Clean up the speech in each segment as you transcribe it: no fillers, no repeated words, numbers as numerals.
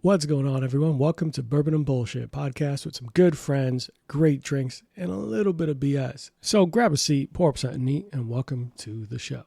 What's going on, everyone? Welcome to Bourbon Bullshit Podcast with some good friends, great drinks, and a little bit of BS. So grab a seat, pour up something neat, and welcome to the show.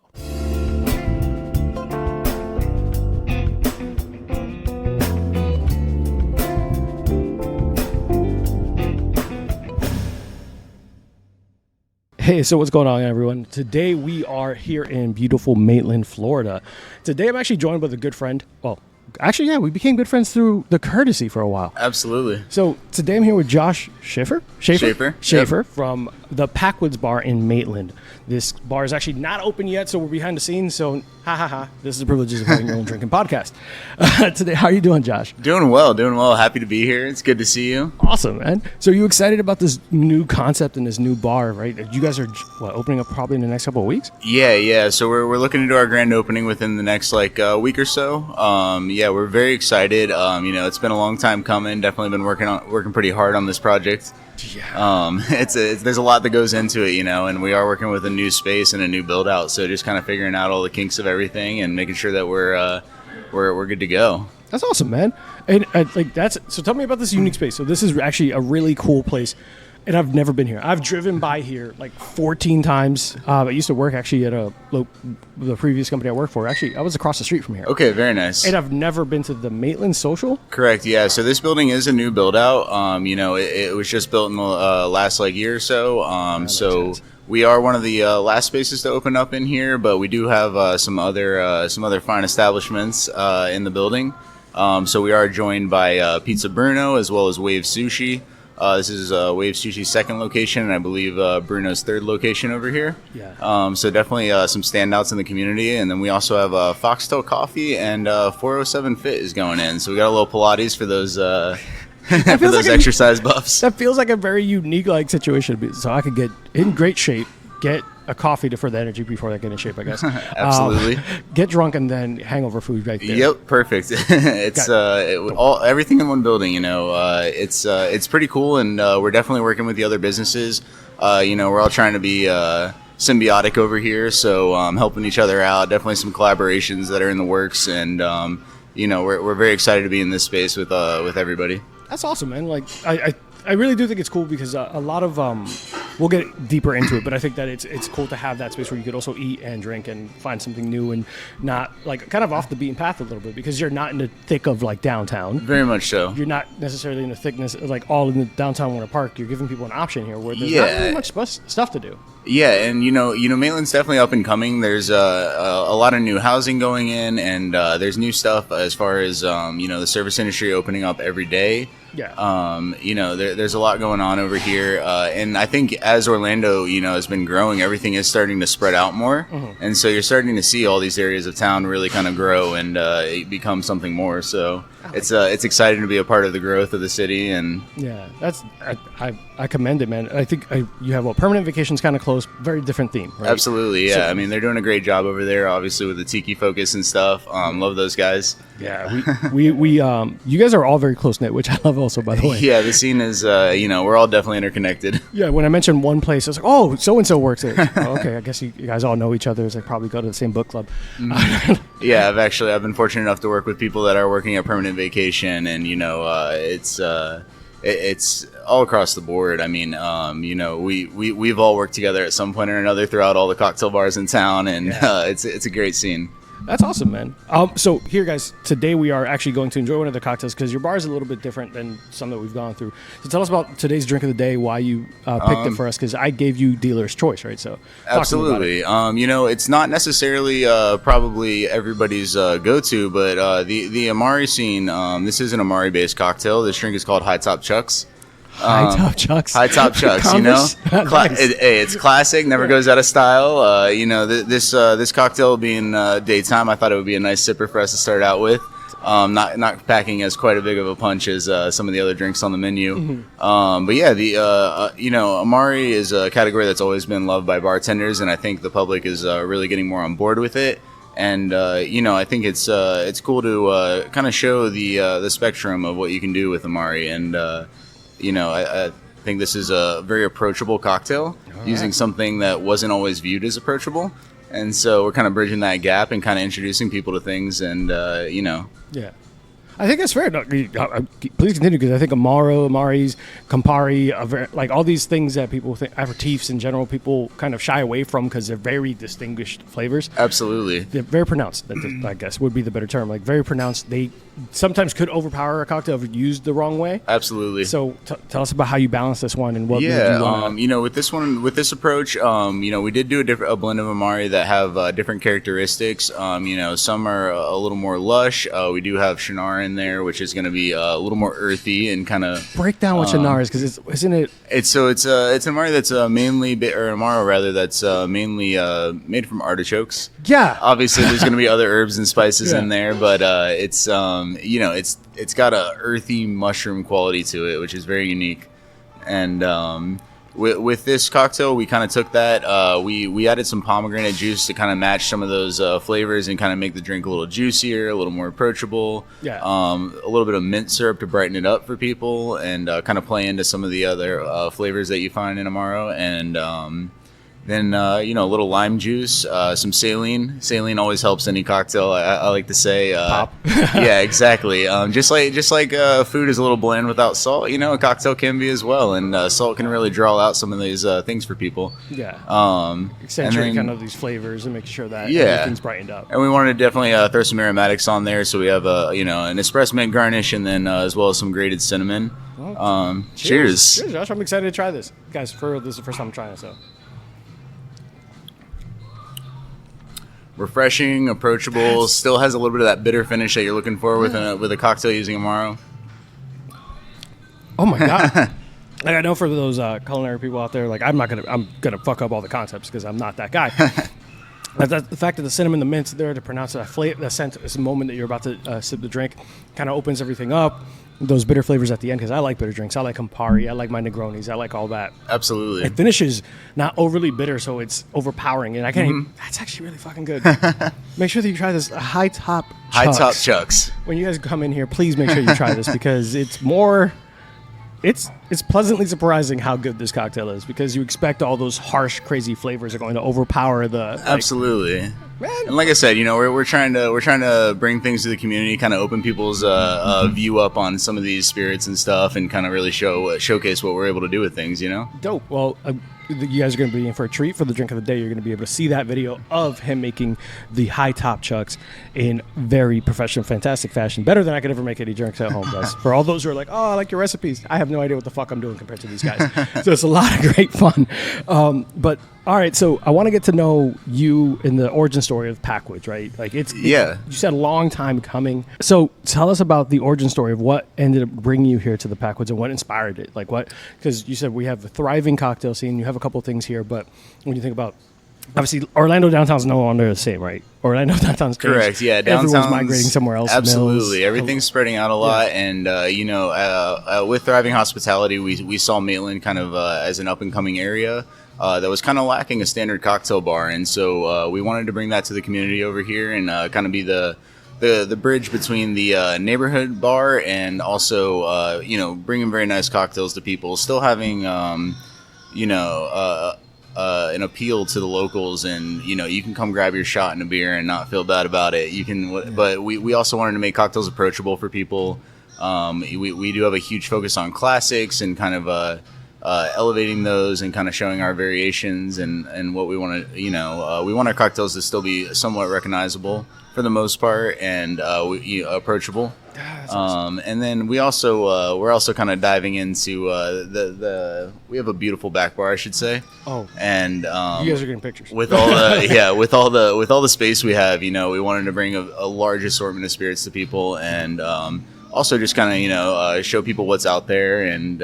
Hey, so what's going on, everyone? Today we are here in beautiful Maitland, Florida. Today I'm actually joined with a good friend. Well, actually, yeah, we became good friends through the courtesy for a while. Absolutely. So today I'm here with Josh Schaeffer Yep. From the Packwoods Bar in Maitland. This bar is actually not open yet, so we're behind the scenes. So, this is the privileges of having your own drinking podcast. Today, how are you doing, Josh? Doing well. Happy to be here. It's good to see you. Awesome, man. So you excited about this new concept and this new bar, right? You guys are opening up probably in the next couple of weeks? Yeah. So we're looking to do our grand opening within the next week or so. We're very excited. It's been a long time coming. Definitely been working pretty hard on this project. Yeah. There's a lot that goes into it, and we are working with a new space and a new build out. So just kind of figuring out all the kinks of everything and making sure that we're good to go. That's awesome, man. And so tell me about this unique space. So this is actually a really cool place. And I've never been here. I've driven by here 14 times. I used to work actually at the previous company I worked for. Actually, I was across the street from here. Okay, very nice. And I've never been to the Maitland Social. Correct, yeah. So this building is a new build out. It was just built in the last year or so. So we are one of the last spaces to open up in here, but we do have some other fine establishments in the building. So we are joined by Pizza Bruno as well as Wave Sushi. This is Wave Sushi's second location, and I believe Bruno's third location over here. Yeah. So definitely some standouts in the community. And then we also have Foxtail Coffee and 407 Fit is going in. So we got a little Pilates for those exercise buffs. That feels like a very unique situation. So I could get in great shape, get a coffee for the energy before I get in shape, I guess. Absolutely. Get drunk and then hangover food right there. Yep, perfect. It's everything in one building. It's pretty cool, and we're definitely working with the other businesses. We're all trying to be symbiotic over here, so helping each other out. Definitely some collaborations that are in the works, and we're very excited to be in this space with everybody. That's awesome, man. I really do think it's cool because a lot of we'll get deeper into it, but I think that it's cool to have that space where you could also eat and drink and find something new and not kind of off the beaten path a little bit, because you're not in the thick of downtown. Very much so. You're not necessarily in the thickness all in the downtown Winter Park. You're giving people an option here where there's not really much stuff to do. Yeah, and Maitland's definitely up and coming. There's a lot of new housing going in, and there's new stuff as far as the service industry opening up every day. Yeah. There's a lot going on over here, and I think as Orlando, has been growing, everything is starting to spread out more, and so you're starting to see all these areas of town really kind of grow and become something more. So it's exciting to be a part of the growth of the city, and yeah, I commend it, man. I think you have permanent vacations kind of close, very different theme, right? Absolutely, yeah. So, they're doing a great job over there, obviously with the Tiki focus and stuff. Love those guys. Yeah, we you guys are all very close knit, which I love also, by the way. Yeah, the scene is, we're all definitely interconnected. Yeah, when I mentioned one place, I was like, oh, so-and-so works there. Okay, I guess you guys all know each other. They probably go to the same book club. Yeah, I've been fortunate enough to work with people that are working at permanent vacation, and, it's all across the board. We've all worked together at some point or another throughout all the cocktail bars in town, and it's a great scene. That's awesome, man. So here, guys, today we are actually going to enjoy one of the cocktails because your bar is a little bit different than some that we've gone through. So tell us about today's drink of the day, why you picked it for us, because I gave you dealer's choice, right? So absolutely. It's not necessarily probably everybody's go-to, but the Amari scene, this is an Amari-based cocktail. This drink is called High Top Chucks. High Top Chucks. Nice. It's classic, never goes out of style. This cocktail being daytime, I thought it would be a nice sipper for us to start out with. Not packing as quite a big of a punch as some of the other drinks on the menu. But yeah, Amari is a category that's always been loved by bartenders, and I think the public is really getting more on board with it. And I think it's cool to kind of show the spectrum of what you can do with Amari, and I think this is a very approachable cocktail, using something that wasn't always viewed as approachable. And so we're kind of bridging that gap and kind of introducing people to things, and Yeah. I think that's fair. No, please continue, because I think Amari's, Campari, like all these things that people think, aperitifs in general, people kind of shy away from because they're very distinguished flavors. Absolutely. They're very pronounced, I guess would be the better term. Like very pronounced. They sometimes could overpower a cocktail if used the wrong way. Absolutely. So tell us about how you balance this one and what made you want to... you know, with this approach, you know, we did do a blend of Amari that have different characteristics. You know, some are a little more lush. We do have Shinar in there, which is going to be a little more earthy and kind of... Break down what Shinar is, because isn't it... It's an Amari that's mainly, or Amaro rather, that's mainly made from artichokes. Yeah. Obviously, there's going to be other herbs and spices in there, but it's you know, it's got a earthy mushroom quality to it, which is very unique. And with this cocktail, we kind of took that. We added some pomegranate juice to kind of match some of those flavors and kind of make the drink a little juicier, a little more approachable. Yeah. A little bit of mint syrup to brighten it up for people, and kind of play into some of the other flavors that you find in Amaro. And then you know, a little lime juice, some saline. Saline always helps any cocktail. I like to say, pop. Yeah, exactly. Just like food is a little bland without salt, you know, a cocktail can be as well, and salt can really draw out some of these things for people. Yeah. Accentuate kind of these flavors and make sure that Yeah. everything's brightened up. And we wanted to definitely throw some aromatics on there, so we have you know, an espresso mint garnish, and then as well as some grated cinnamon. Well, Cheers. Cheers, Josh. I'm excited to try this, guys. This is the first time I'm trying it, so. Refreshing, approachable, still has a little bit of that bitter finish that you're looking for with a cocktail using Amaro. Oh my god! Like, I know for those culinary people out there, like I'm gonna fuck up all the concepts because I'm not that guy. The fact that the cinnamon, the mint's there to pronounce that flavor, that scent, this moment that you're about to sip the drink, kind of opens everything up. Those bitter flavors at the end, because I like bitter drinks. I like Campari. I like my Negronis. I like all that. Absolutely. It finishes not overly bitter, so it's overpowering, and I can't. Even, that's actually really fucking good. Make sure that you try this high top chucks. When you guys come in here, please make sure you try this, because it's more. It's pleasantly surprising how good this cocktail is, because you expect all those harsh, crazy flavors are going to overpower the. Absolutely. And like I said, you know, we're trying to bring things to the community, kind of open people's view up on some of these spirits and stuff, and kind of really showcase what we're able to do with things, you know. Dope. Well, you guys are going to be in for a treat for the drink of the day. You're going to be able to see that video of him making the high top chucks in very professional, fantastic fashion. Better than I could ever make any drinks at home, guys. For all those who are like, oh, I like your recipes, I have no idea what the fuck I'm doing compared to these guys. So it's a lot of great fun. But all right, so I want to get to know you in the origin story of Packwoods, right? Like you said a long time coming. So tell us about the origin story of what ended up bringing you here to the Packwoods and what inspired it. Like what? Because you said we have a thriving cocktail scene. You have a couple of things here, but when you think about, obviously Orlando downtown's no longer the same, right? Orlando downtown's changed. Correct. Yeah, everyone's migrating somewhere else. Absolutely, Mills. Everything's spreading out a lot, and you know, with thriving hospitality, we saw Maitland kind of as an up and coming area. That was kind of lacking a standard cocktail bar, and so we wanted to bring that to the community over here and kind of be the bridge between the neighborhood bar and also you know, bringing very nice cocktails to people, still having you know, an appeal to the locals, and you know, you can come grab your shot and a beer and not feel bad about it. You can, but we also wanted to make cocktails approachable for people. We do have a huge focus on classics and kind of elevating those and kind of showing our variations and what we want to, you know, we want our cocktails to still be somewhat recognizable for the most part, and approachable. Awesome. And then we're also kind of diving into we have a beautiful back bar, I should say. Oh, and you guys are getting pictures with all the with all the space we have. You know, we wanted to bring a large assortment of spirits to people, and also just kind of, you know, show people what's out there, and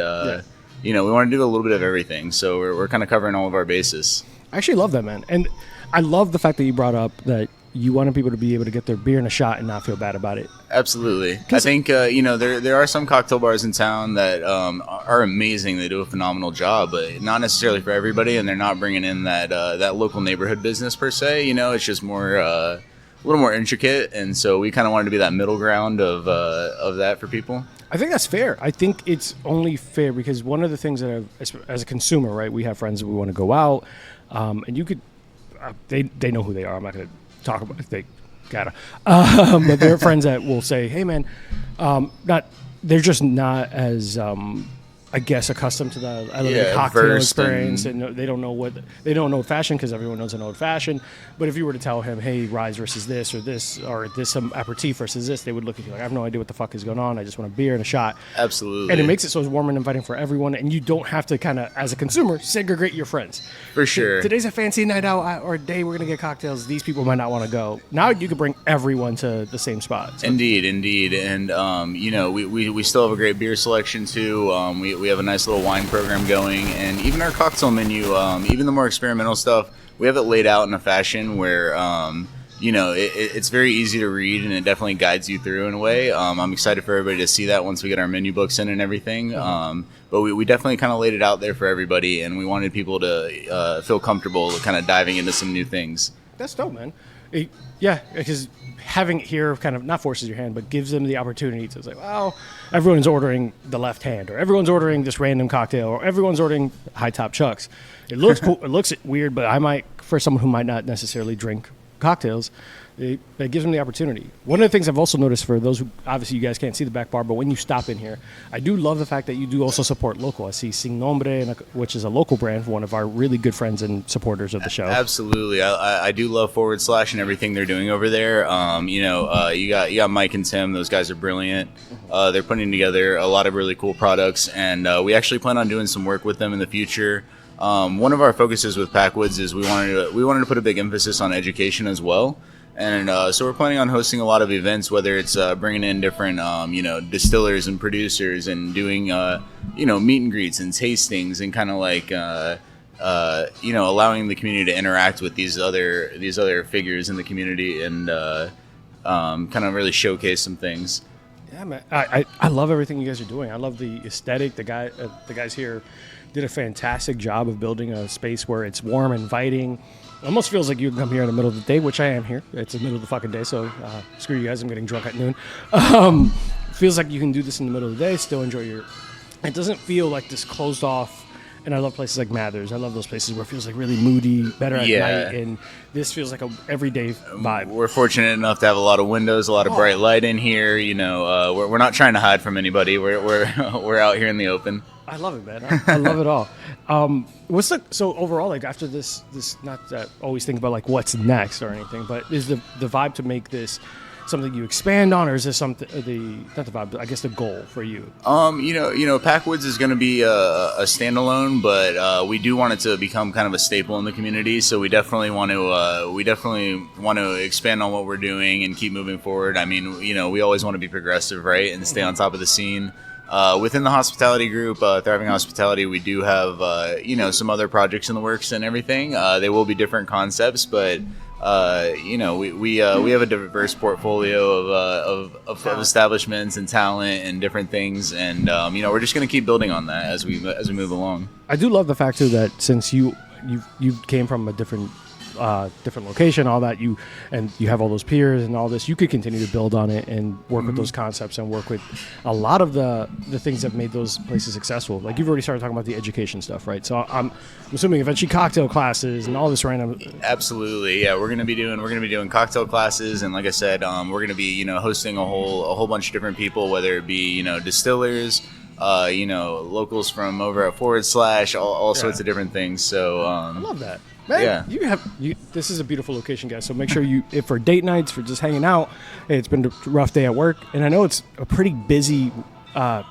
you know, we want to do a little bit of everything. So we're kind of covering all of our bases. I actually love that, man, and I love the fact that you brought up that you wanted people to be able to get their beer in a shot and not feel bad about it. Absolutely. I think, you know, there are some cocktail bars in town that are amazing. They do a phenomenal job, but not necessarily for everybody, and they're not bringing in that local neighborhood business per se. You know, it's just more a little more intricate, and so we kind of wanted to be that middle ground of that for people. I think that's fair. I think it's only fair because one of the things that as a consumer, right, we have friends that we want to go out, and you could, they know who they are. I'm not going to talk about it. Gotta. But there are friends that will say, hey, man, they're just not as, I guess, accustomed to the cocktail experience, and they don't know fashion because everyone knows an old fashioned. But if you were to tell him, hey, Rise versus this, or this some aperitif versus this, they would look at you like, I have no idea what the fuck is going on. I just want a beer and a shot. Absolutely. And it makes it so it's warm and inviting for everyone, and you don't have to kind of, as a consumer, segregate your friends. For sure. Today's a fancy night out or a day we're gonna get cocktails. These people might not want to go. Now you can bring everyone to the same spot. So. Indeed, and we still have a great beer selection too. We have a nice little wine program going, and even our cocktail menu, even the more experimental stuff, we have it laid out in a fashion where it's very easy to read, and it definitely guides you through in a way. I'm excited for everybody to see that once we get our menu books in and everything. But we definitely kind of laid it out there for everybody, and we wanted people to feel comfortable kind of diving into some new things. That's dope, man. Yeah, because having it here kind of not forces your hand, but gives them the opportunity to say, well, everyone's ordering the left hand, or everyone's ordering this random cocktail, or everyone's ordering high top chucks. It looks cool. It looks weird, but I might, for someone who might not necessarily drink cocktails, it gives them the opportunity. One of the things I've also noticed, for those who, obviously you guys can't see the back bar, but when you stop in here, I do love the fact that you do also support local. I see Sin Nombre, which is a local brand, one of our really good friends and supporters of the show. Absolutely. I do love Forward Slash and everything they're doing over there. You got Mike and Tim. Those guys are brilliant. They're putting together a lot of really cool products, and we actually plan on doing some work with them in the future. One of our focuses with Packwoods is we wanted to put a big emphasis on education as well. And so we're planning on hosting a lot of events, whether it's bringing in different, distillers and producers, and doing, meet and greets and tastings, and kind of like, allowing the community to interact with these other figures in the community, and kind of really showcase some things. Yeah, man. I love everything you guys are doing. I love the aesthetic. The guys here did a fantastic job of building a space where it's warm, inviting. It almost feels like you can come here in the middle of the day, which I am here. It's the middle of the fucking day, so screw you guys. I'm getting drunk at noon. Feels like you can do this in the middle of the day, still enjoy your... It doesn't feel like this closed off, and I love places like Mathers. I love those places where it feels like really moody, better at night, and this feels like a everyday vibe. We're fortunate enough to have a lot of windows, a lot of bright light in here. We're not trying to hide from anybody. We're out here in the open. I love it, man. I love it all. So overall, like after this, not that I always think about like what's next or anything, but is the vibe to make this something you expand on, or is this something not the vibe, but I guess the goal for you? Packwoods is going to be a standalone, but we do want it to become kind of a staple in the community. So we definitely want to expand on what we're doing and keep moving forward. I mean, we always want to be progressive, right, and stay on top of the scene. Within the hospitality group, Thriving Hospitality, we do have, some other projects in the works and everything. They will be different concepts, but, we have a diverse portfolio of establishments and talent and different things. And, we're just going to keep building on that as we move along. I do love the fact, too, that since you came from a different location, all that, you have all those peers and all this, you could continue to build on it and work with those concepts and work with a lot of the things that made those places successful. Like you've already started talking about the education stuff, right? So I'm assuming eventually cocktail classes and all this random. Absolutely, yeah. We're gonna be doing cocktail classes, and like I said, we're gonna be hosting a whole bunch of different people, whether it be distillers, locals from over at Forward Slash, all sorts of different things. So I love that. Man, this is a beautiful location, guys. So make sure if for date nights, for just hanging out, hey, it's been a rough day at work, and I know it's a pretty busy,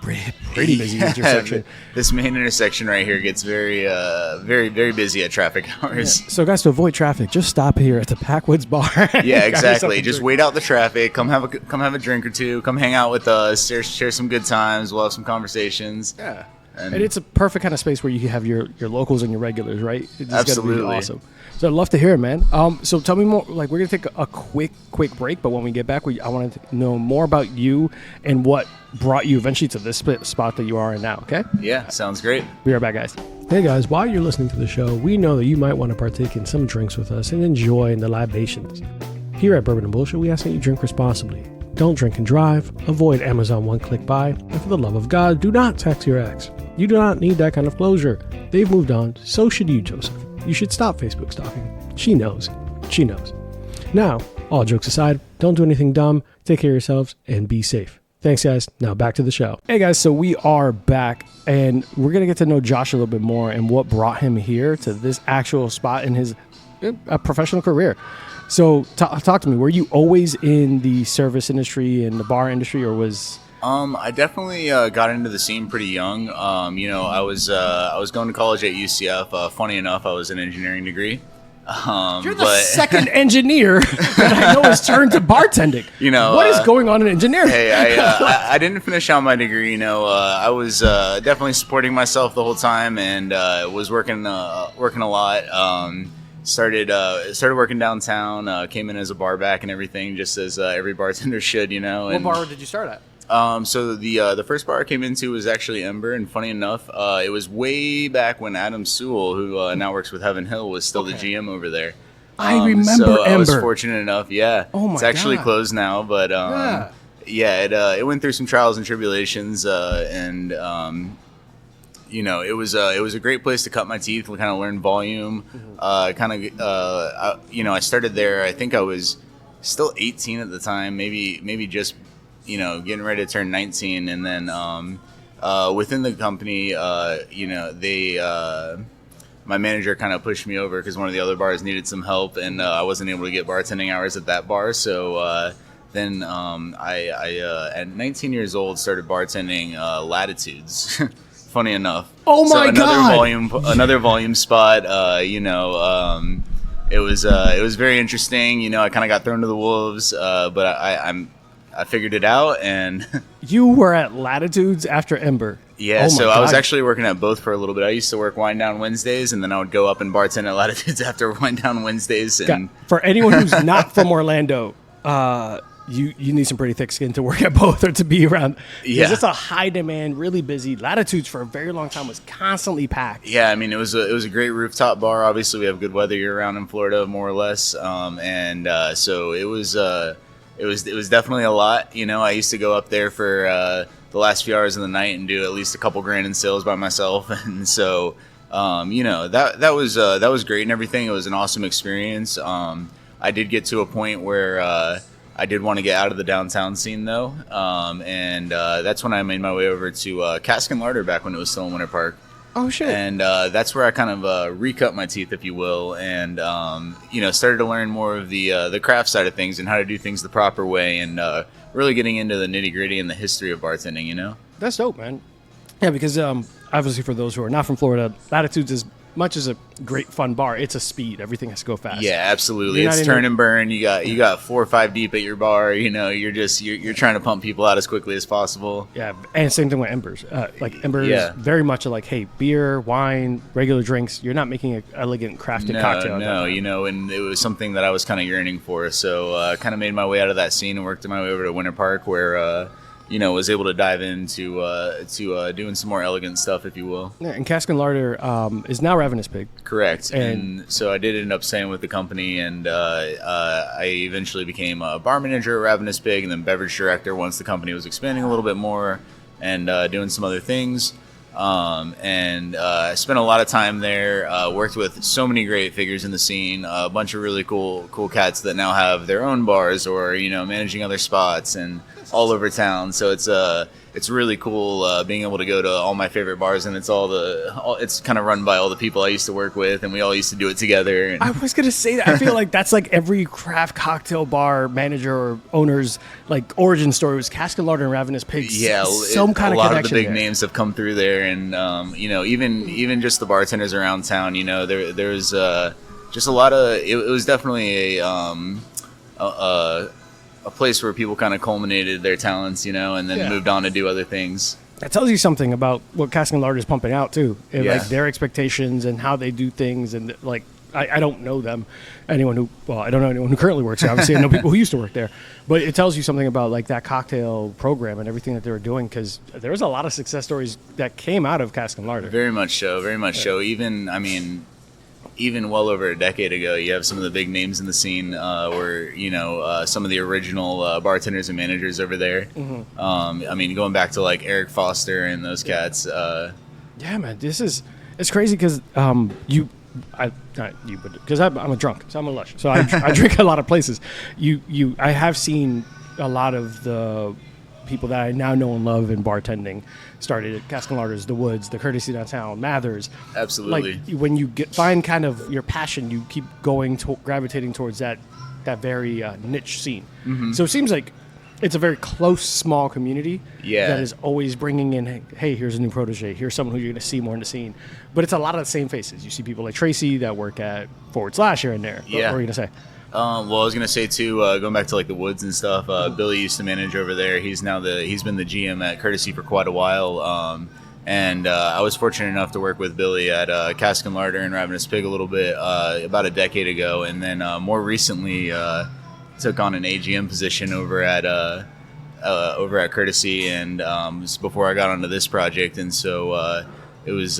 pretty busy intersection. This main intersection right here gets very, very, very busy at traffic hours. Yeah. So, guys, to avoid traffic, just stop here at the Packwoods Bar. Yeah, exactly. Just wait out the traffic. Come have a drink or two. Come hang out with us. Share some good times. We'll have some conversations. Yeah. And it's a perfect kind of space where you can have your locals and your regulars, right? It's absolutely. Be awesome. So I'd love to hear it, man. So tell me more. Like, we're going to take a quick break, but when we get back, I want to know more about you and what brought you eventually to this spot that you are in now, okay? Yeah, sounds great. Be right back, guys. Hey, guys, while you're listening to the show, we know that you might want to partake in some drinks with us and enjoy in the libations. Here at Bourbon and Bullshit, we ask that you drink responsibly. Don't drink and drive. Avoid Amazon one-click buy. And for the love of God, do not text your ex. You do not need that kind of closure. They've moved on. So should you, Joseph. You should stop Facebook stalking. She knows. She knows. Now, All jokes aside, don't do anything dumb. Take care of yourselves and be safe. Thanks, guys. Now back to the show. Hey, guys. So we are back, and we're going to get to know Josh a little bit more and what brought him here to this actual spot in his professional career. So talk to me. Were you always in the service industry and the bar industry, or was... I definitely got into the scene pretty young. I was going to college at UCF. Funny enough, I was an engineering degree. You're the second engineer that I know has turned to bartending. What is going on in engineering? Hey, I didn't finish out my degree. I was definitely supporting myself the whole time, and was working a lot. Started working downtown. Came in as a bar back and everything, just as every bartender should. What bar did you start at? So the first bar I came into was actually Ember, and funny enough, it was way back when Adam Sewell, who now works with Heaven Hill, was still the GM over there. I remember so Ember. I was fortunate enough, yeah. Oh my It's actually God. closed now, but it went through some trials and tribulations, and it was a great place to cut my teeth, kind of learn volume. I started there. I think I was still 18 at the time, maybe just getting ready to turn 19, and then within the company, my manager kind of pushed me over because one of the other bars needed some help, and I wasn't able to get bartending hours at that bar. So then I at 19 years old started bartending Latitudes. Funny enough. Oh my God! Another volume spot. It was very interesting. I kind of got thrown to the wolves, but I figured it out, and You were at Latitudes after Ember. yeah. Oh my So I was God. actually working at both for a little bit. I used to work Wind Down Wednesdays, and then I would go up and bartend at Latitudes after Wind Down Wednesdays. And For anyone who's not from Orlando, you need some pretty thick skin to work at both or to be around. Yeah. Because it's a high demand, really busy. Latitudes for a very long time was constantly packed. yeah, I mean, it was a great rooftop bar. Obviously, we have good weather year round in Florida, more or less. So it was definitely a lot. I used to go up there for the last few hours of the night and do at least a couple grand in sales by myself, and so that was great and everything. It was an awesome experience. I did get to a point where I did want to get out of the downtown scene though, and that's when I made my way over to Cask and Larder back when it was still in Winter Park. Oh, shit. And that's where I kind of recut my teeth, if you will, and started to learn more of the craft side of things and how to do things the proper way, and really getting into the nitty gritty and the history of bartending. That's dope, man. Yeah, because obviously for those who are not from Florida, Latitudes, as much as a great fun bar, it's a speed. Everything has to go fast. Yeah, absolutely. You're It's not turn even- and burn. You got 4 or 5 deep at your bar. You're trying to pump people out as quickly as possible. Yeah, and same thing with Embers. Embers, Yeah. very much like, hey, beer, wine, regular drinks. You're not making an elegant crafted cocktail. No, and it was something that I was kind of yearning for. So kind of made my way out of that scene and worked my way over to Winter Park, where was able to dive into doing some more elegant stuff, if you will. Yeah, and Cask and Larder is now Ravenous Pig. Correct. And- And so I did end up staying with the company, and I eventually became a bar manager at Ravenous Pig, and then beverage director once the company was expanding a little bit more and doing some other things. I spent a lot of time there, worked with so many great figures in the scene, a bunch of really cool cats that now have their own bars or, managing other spots and all over town. So it's really cool being able to go to all my favorite bars, and it's kind of run by all the people I used to work with, and we all used to do it together. And I was gonna say that. I feel like that's like every craft cocktail bar manager or owner's like origin story was Cask and Larder and Ravenous Pig. yeah, some kind a of lot connection of the big there. names have come through there, and even just the bartenders around town. There's just a lot of. It was definitely a place where people kind of culminated their talents, and then Yeah. moved on to do other things. That tells you something about what Cask and Larder is pumping out too, and Yeah. like their expectations and how they do things. And like, I don't know them. I don't know anyone who currently works there. Obviously, I know people who used to work there. But it tells you something about like that cocktail program and everything that they were doing, because there was a lot of success stories that came out of Cask and Larder. Very much so. Very much so. Even well over a decade ago, you have some of the big names in the scene where, some of the original bartenders and managers over there. Mm-hmm. Going back to like Eric Foster and those cats. Yeah, man, it's crazy because not you, but because I'm a drunk, so I'm a lush. So I drink a lot of places. I have seen a lot of the people that I now know and love in bartending started at Cask and Larders, The Woods, the Courtesy Downtown, Mathers. Absolutely. Like when you find kind of your passion, you keep gravitating towards that very niche scene. Mm-hmm. So it seems like it's a very close, small community that is always bringing in, hey, here's a new protege. Here's someone who you're going to see more in the scene. But it's a lot of the same faces. You see people like Tracy that work at / here and there. Yeah. What were you going to say? Well, I was gonna say too, going back to like the Woods and stuff. Billy used to manage over there. He's been the GM at Courtesy for quite a while. And I was fortunate enough to work with Billy at Cask and Larder and Ravenous Pig a little bit about a decade ago, and then more recently took on an AGM position over at Courtesy, and was before I got onto this project, and so. It was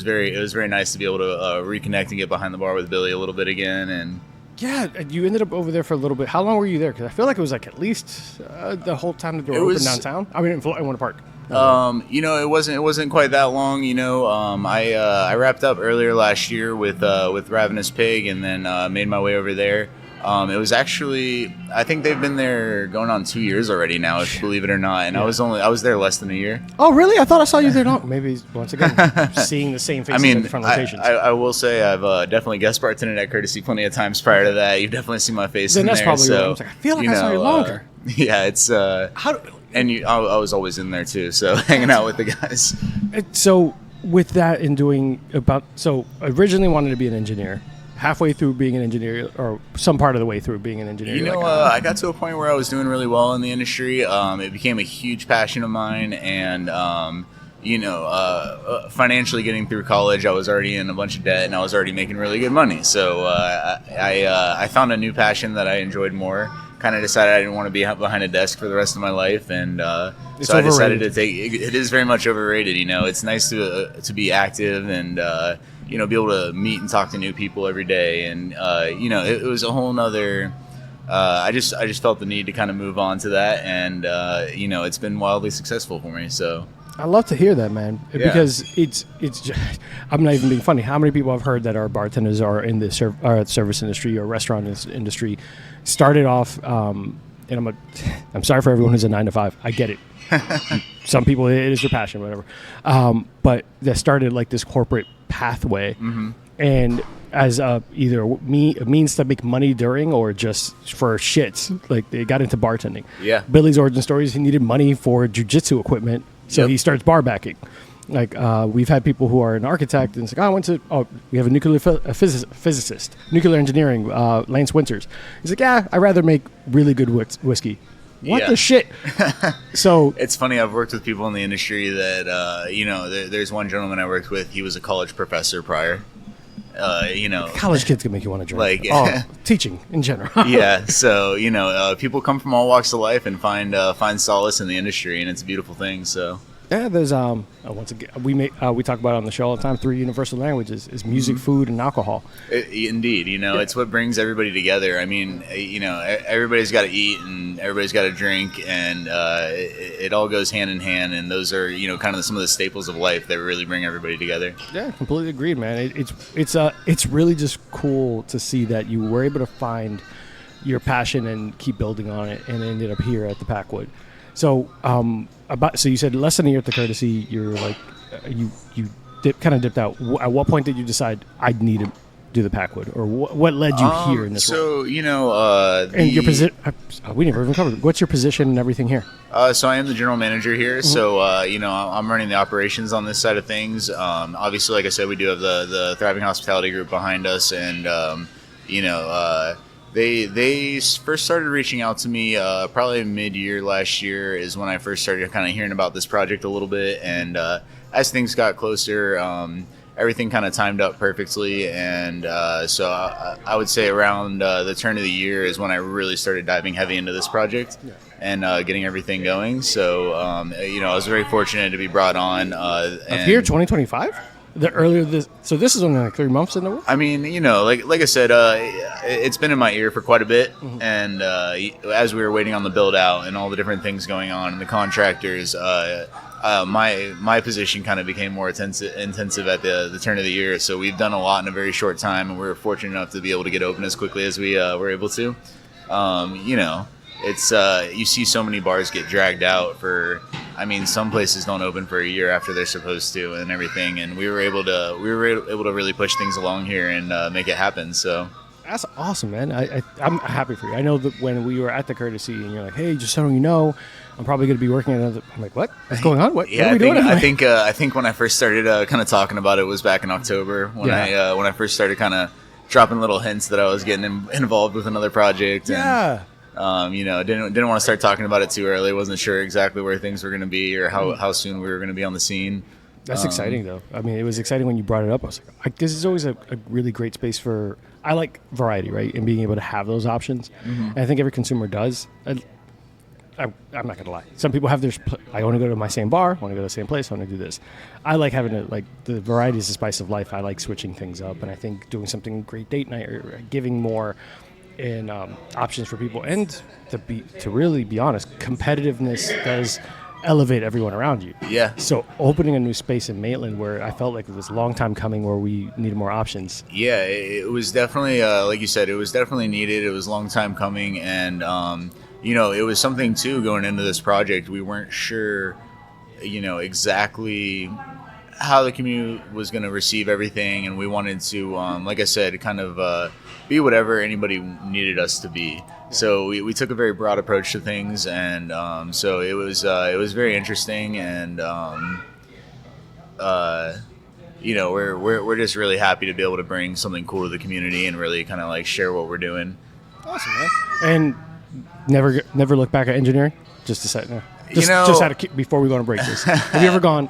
very nice to be able to reconnect and get behind the bar with Billy a little bit again. And yeah, you ended up over there for a little bit. How long were you there? Because I feel like it was like at least the whole time that they were open downtown. I mean, in Winter Park. It wasn't quite that long. I wrapped up earlier last year with Ravenous Pig, and then made my way over there. It was actually, I think they've been there going on 2 years already now, if you believe it or not. And I was there less than a year. Oh, really? I thought I saw you there. No, maybe once again seeing the same faces at different locations. I will say I've definitely guest bartended at Courtesy plenty of times prior to that. You've definitely seen my face. Then in that's there, probably so, right. I was like, I feel like I saw you longer. Yeah, it's I was always in there too, so hanging out with the guys. So with that and doing originally wanted to be an engineer. Halfway through being an engineer, or some part of the way through being an engineer? I got to a point where I was doing really well in the industry. It became a huge passion of mine, and financially getting through college, I was already in a bunch of debt, and I was already making really good money. So I found a new passion that I enjoyed more. Kind of decided I didn't want to be behind a desk for the rest of my life, and so I decided to take. It is very much overrated. It's nice to be active and. Be able to meet and talk to new people every day. And, it was a whole nother, I just felt the need to kind of move on to that. And, it's been wildly successful for me. So I love to hear that, man, because it's just, I'm not even being funny. How many people I've heard that are bartenders are in the service industry or restaurant industry started off, and I'm sorry for everyone who's a 9 to 5. I get it. Some people, it is their passion, whatever. But that started like this corporate pathway, and as either a means to make money during or just for shits, like they got into bartending. Yeah. Billy's origin story is he needed money for jiu-jitsu equipment, so he starts bar backing. Like we've had people who are an architect and it's like, we have a nuclear physicist, nuclear engineering, Lance Winters. He's like, I'd rather make really good whiskey. What the shit? So it's funny. I've worked with people in the industry that there's one gentleman I worked with. He was a college professor prior. College kids can make you want to drink. Teaching in general. Yeah. So people come from all walks of life and find solace in the industry, and it's a beautiful thing. So. Yeah, there's once again we talk about it on the show all the time. 3 universal languages is music, food, and alcohol. Indeed, it's what brings everybody together. I mean, everybody's got to eat and everybody's got to drink, and it all goes hand in hand. And those are kind of some of the staples of life that really bring everybody together. Yeah, completely agreed, man. It's really just cool to see that you were able to find your passion and keep building on it, and ended up here at the Packwood. So, so you said less than a year at the Courtesy. You're like, you kind of dipped out. At what point did you decide I need to do the Packwood, or what led you here in this role? So and your position. We never even covered. What's your position and everything here? So I am the general manager here. Mm-hmm. So I'm running the operations on this side of things. Obviously, like I said, we do have the Thriving Hospitality Group behind us, and They first started reaching out to me probably mid-year last year is when I first started kind of hearing about this project a little bit. And as things got closer, everything kind of timed up perfectly. And so I would say around the turn of the year is when I really started diving heavy into this project and getting everything going. So, I was very fortunate to be brought on. Here, 2025? So this is only like 3 months in the work? I mean, like I said, it's been in my ear for quite a bit. Mm-hmm. And as we were waiting on the build out and all the different things going on and the contractors, my position kind of became more intensive at the turn of the year. So we've done a lot in a very short time, and we were fortunate enough to be able to get open as quickly as we were able to. It's you see so many bars get dragged out for. I mean, some places don't open for a year after they're supposed to, and everything. And we were able to really push things along here and make it happen. So. That's awesome, man. I'm happy for you. I know that when we were at the Courtesy and you're like, hey, just so you know, I'm probably going to be working at another. I'm like, what? What's going on? What are we doing? I think when I first started kind of talking about it was back in October when I first started kind of dropping little hints that I was getting involved with another project. Yeah. And, didn't want to start talking about it too early. Wasn't sure exactly where things were going to be or how soon we were going to be on the scene. That's exciting, though. I mean, it was exciting when you brought it up. I was like, this is always a really great space for. I like variety, right, and being able to have those options. Mm-hmm. And I think every consumer does. I'm not going to lie. Some people have their. I want to go to my same bar. I want to go to the same place. I want to do this. I like having the variety is the spice of life. I like switching things up, and I think doing something great date night or giving more in options for people, and to really be honest, competitiveness does elevate everyone around you. Yeah. So opening a new space in Maitland where I felt like it was a long time coming where we needed more options. Yeah, it was definitely, like you said, it was definitely needed. It was a long time coming. And, it was something, too, going into this project. We weren't sure, exactly how the community was going to receive everything. And we wanted to, like I said, kind of be whatever anybody needed us to be. So we took a very broad approach to things, and so it was very interesting, and we're just really happy to be able to bring something cool to the community and really kind of like share what we're doing. Awesome, man! And never look back at engineering. Just decide, before we go on break this. Have you ever gone?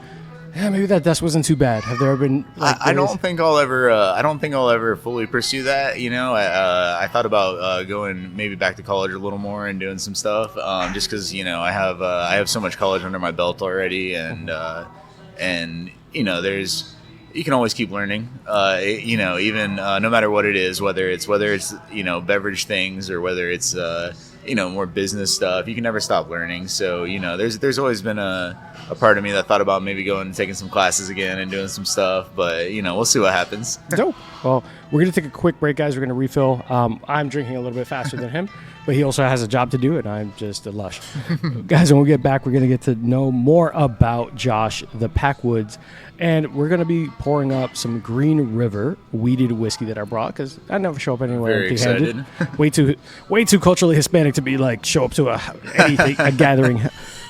Yeah, maybe that desk wasn't too bad. Have there ever been? I don't think I'll ever fully pursue that. I thought about going maybe back to college a little more and doing some stuff. Just because I have so much college under my belt already, and there's you can always keep learning. Even no matter what it is, whether it's beverage things or whether it's more business stuff, you can never stop learning. So there's always been a part of me that thought about maybe going and taking some classes again and doing some stuff, but we'll see what happens. Dope. Well, we're gonna take a quick break, guys. We're gonna refill. I'm drinking a little bit faster than him, but he also has a job to do, and I'm just a lush. Guys, when we get back, we're gonna get to know more about Josh, the Packwoods, and we're gonna be pouring up some Green River weeded whiskey that I brought because I never show up anywhere empty-handed. Way too culturally Hispanic to be like show up to a gathering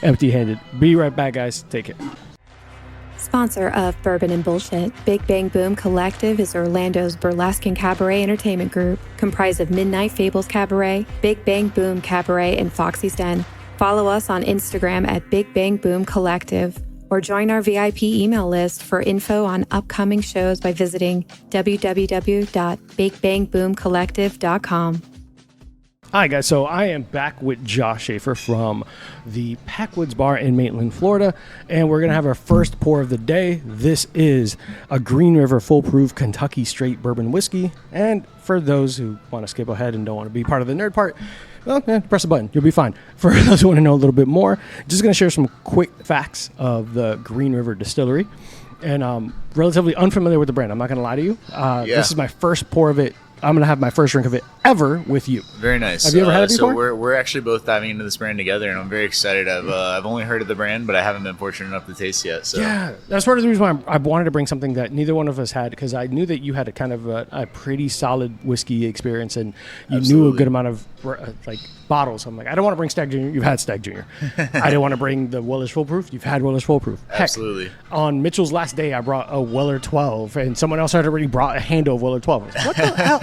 empty-handed. Be right back, guys. Take it. Sponsor of Bourbon and Bullshit, Big Bang Boom Collective is Orlando's burlesque and cabaret entertainment group, comprised of Midnight Fables Cabaret, Big Bang Boom Cabaret, and Foxy's Den. Follow us on Instagram at Big Bang Boom Collective, or join our VIP email list for info on upcoming shows by visiting www.bigbangboomcollective.com. Hi, guys. So I am back with Josh Schaeffer from the Packwoods Bar in Maitland, Florida, and we're going to have our first pour of the day. This is a Green River Full-Proof Kentucky Straight Bourbon Whiskey, and for those who want to skip ahead and don't want to be part of the nerd part, well, press a button. You'll be fine. For those who want to know a little bit more, just going to share some quick facts of the Green River Distillery, and relatively unfamiliar with the brand. I'm not going to lie to you. This is my first pour of it. I'm going to have my first drink of it ever with you. Very nice. Have you ever had it before? So we're actually both diving into this brand together, and I'm very excited. I've only heard of the brand, but I haven't been fortunate enough to taste yet. So yeah, that's part of the reason why I wanted to bring something that neither one of us had, because I knew that you had a kind of a pretty solid whiskey experience, and you knew a good amount of bottles. I'm like, I don't want to bring Stag Junior. You've had Stag Junior. I didn't want to bring the Weller's Full Proof. You've had Weller's Full Proof. Heck, absolutely. On Mitchell's last day, I brought a Weller 12, and someone else had already brought a handle of Weller 12. I was like, what the hell?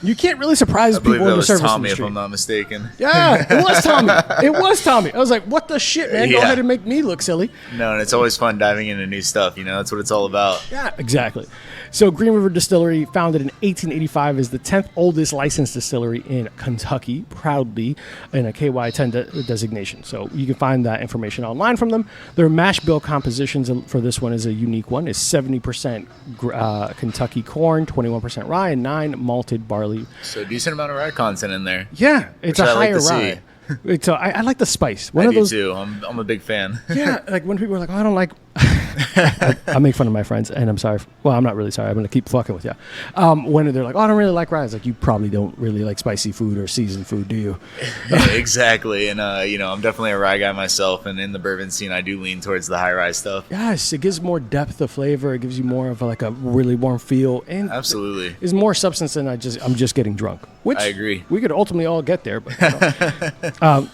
You can't really surprise people in the service industry. Tommy, if I'm not mistaken. Yeah, it was Tommy. It was Tommy. I was like, what the shit, man? Go ahead and make me look silly. No, and it's always fun diving into new stuff. That's what it's all about. Yeah, exactly. So Green River Distillery, founded in 1885, is the 10th oldest licensed distillery in Kentucky, proudly in a KY10 designation. So you can find that information online from them. Their mash bill compositions for this one is a unique one. It's 70% Kentucky corn, 21% rye, and 9 malted barley. So a decent amount of rye content in there. Yeah, it's a higher rye. So I like the spice. I do too. I'm a big fan. Yeah, like when people are like, oh, I don't like. I make fun of my friends, and I'm sorry. Well, I'm not really sorry. I'm going to keep fucking with you. When they're like, oh, I don't really like rye. It's like, you probably don't really like spicy food or seasoned food, do you? Yeah, exactly. And, I'm definitely a rye guy myself. And in the bourbon scene, I do lean towards the high rye stuff. Yes, it gives more depth of flavor. It gives you more of a really warm feel. And absolutely. There's more substance than I'm just getting drunk. Which I agree. We could ultimately all get there. But,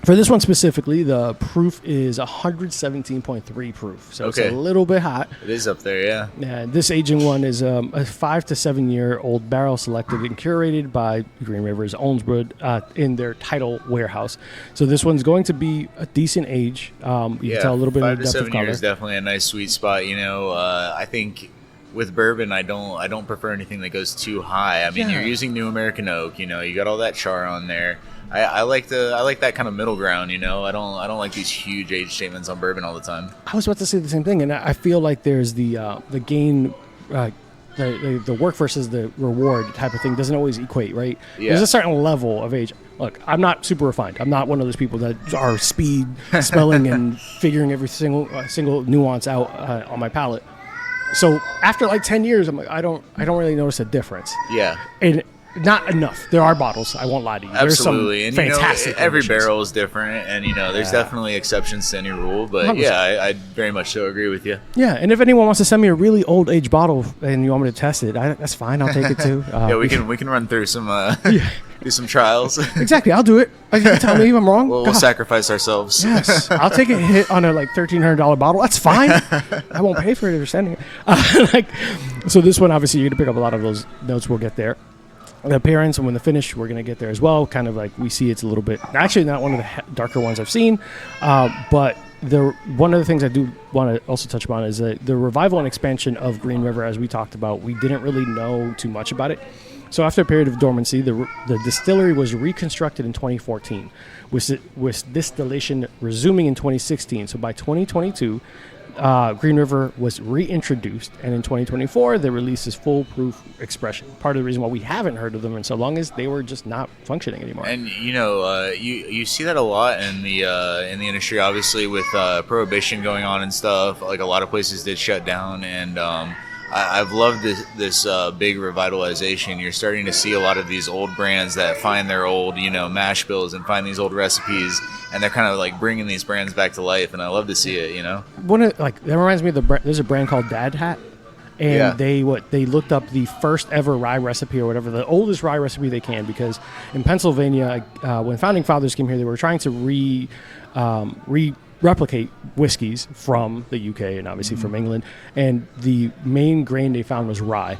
for this one specifically, the proof is 117.3 proof, so okay. It's a little bit hot. It is up there, yeah. And this aging one is a 5 to 7 year old barrel selected and curated by Green River's Ownswood in their title warehouse. So this one's going to be a decent age. You can tell a little bit of the depth of color. 5 to 7 years, definitely a nice sweet spot. I think with bourbon, I don't prefer anything that goes too high. I mean, You're using New American oak. You got all that char on there. I like that kind of middle ground. I don't like these huge age statements on bourbon all the time. I was about to say the same thing, and I feel like there's the gain, the work versus the reward type of thing doesn't always equate, right? Yeah. There's a certain level of age. Look, I'm not super refined. I'm not one of those people that are speed smelling and figuring every single nuance out on my palate. So after 10 years, I'm like, I don't really notice a difference. Yeah. And not enough. There are bottles. I won't lie to you. Absolutely. There's some fantastic. Every barrel is different, and there's definitely exceptions to any rule. But 100%. yeah, I very much so agree with you. Yeah, and if anyone wants to send me a really old age bottle and you want me to test it, that's fine. I'll take it too. Yeah, we can run through some do some trials. Exactly, I'll do it. You can tell me if I'm wrong. We'll sacrifice ourselves. Yes, I'll take a hit on a $1,300 bottle. That's fine. I won't pay for it if you're sending it. So this one, obviously, you're gonna pick up a lot of those notes. We'll get there. The appearance and when the finish, we're going to get there as well. Kind of we see it's a little bit, actually not one of the darker ones I've seen, but one of the things I do want to also touch upon is the revival and expansion of Green River, as we talked about. We didn't really know too much about it. So after a period of dormancy, the distillery was reconstructed in 2014, with distillation resuming in 2016. So by 2022, Green River was reintroduced, and in 2024 they released this foolproof expression. Part of the reason why we haven't heard of them in so long is they were just not functioning anymore. And you see that a lot in the industry, obviously, with prohibition going on and stuff. Like, a lot of places did shut down, and I've loved this big revitalization. You're starting to see a lot of these old brands that find their old, mash bills and find these old recipes, and they're kind of bringing these brands back to life, and I love to see it. That reminds me of there's a brand called Dad Hat, and they looked up the first ever rye recipe or whatever, the oldest rye recipe they can, because in Pennsylvania, when founding fathers came here, they were trying to replicate whiskeys from the UK and obviously from England, and the main grain they found was rye.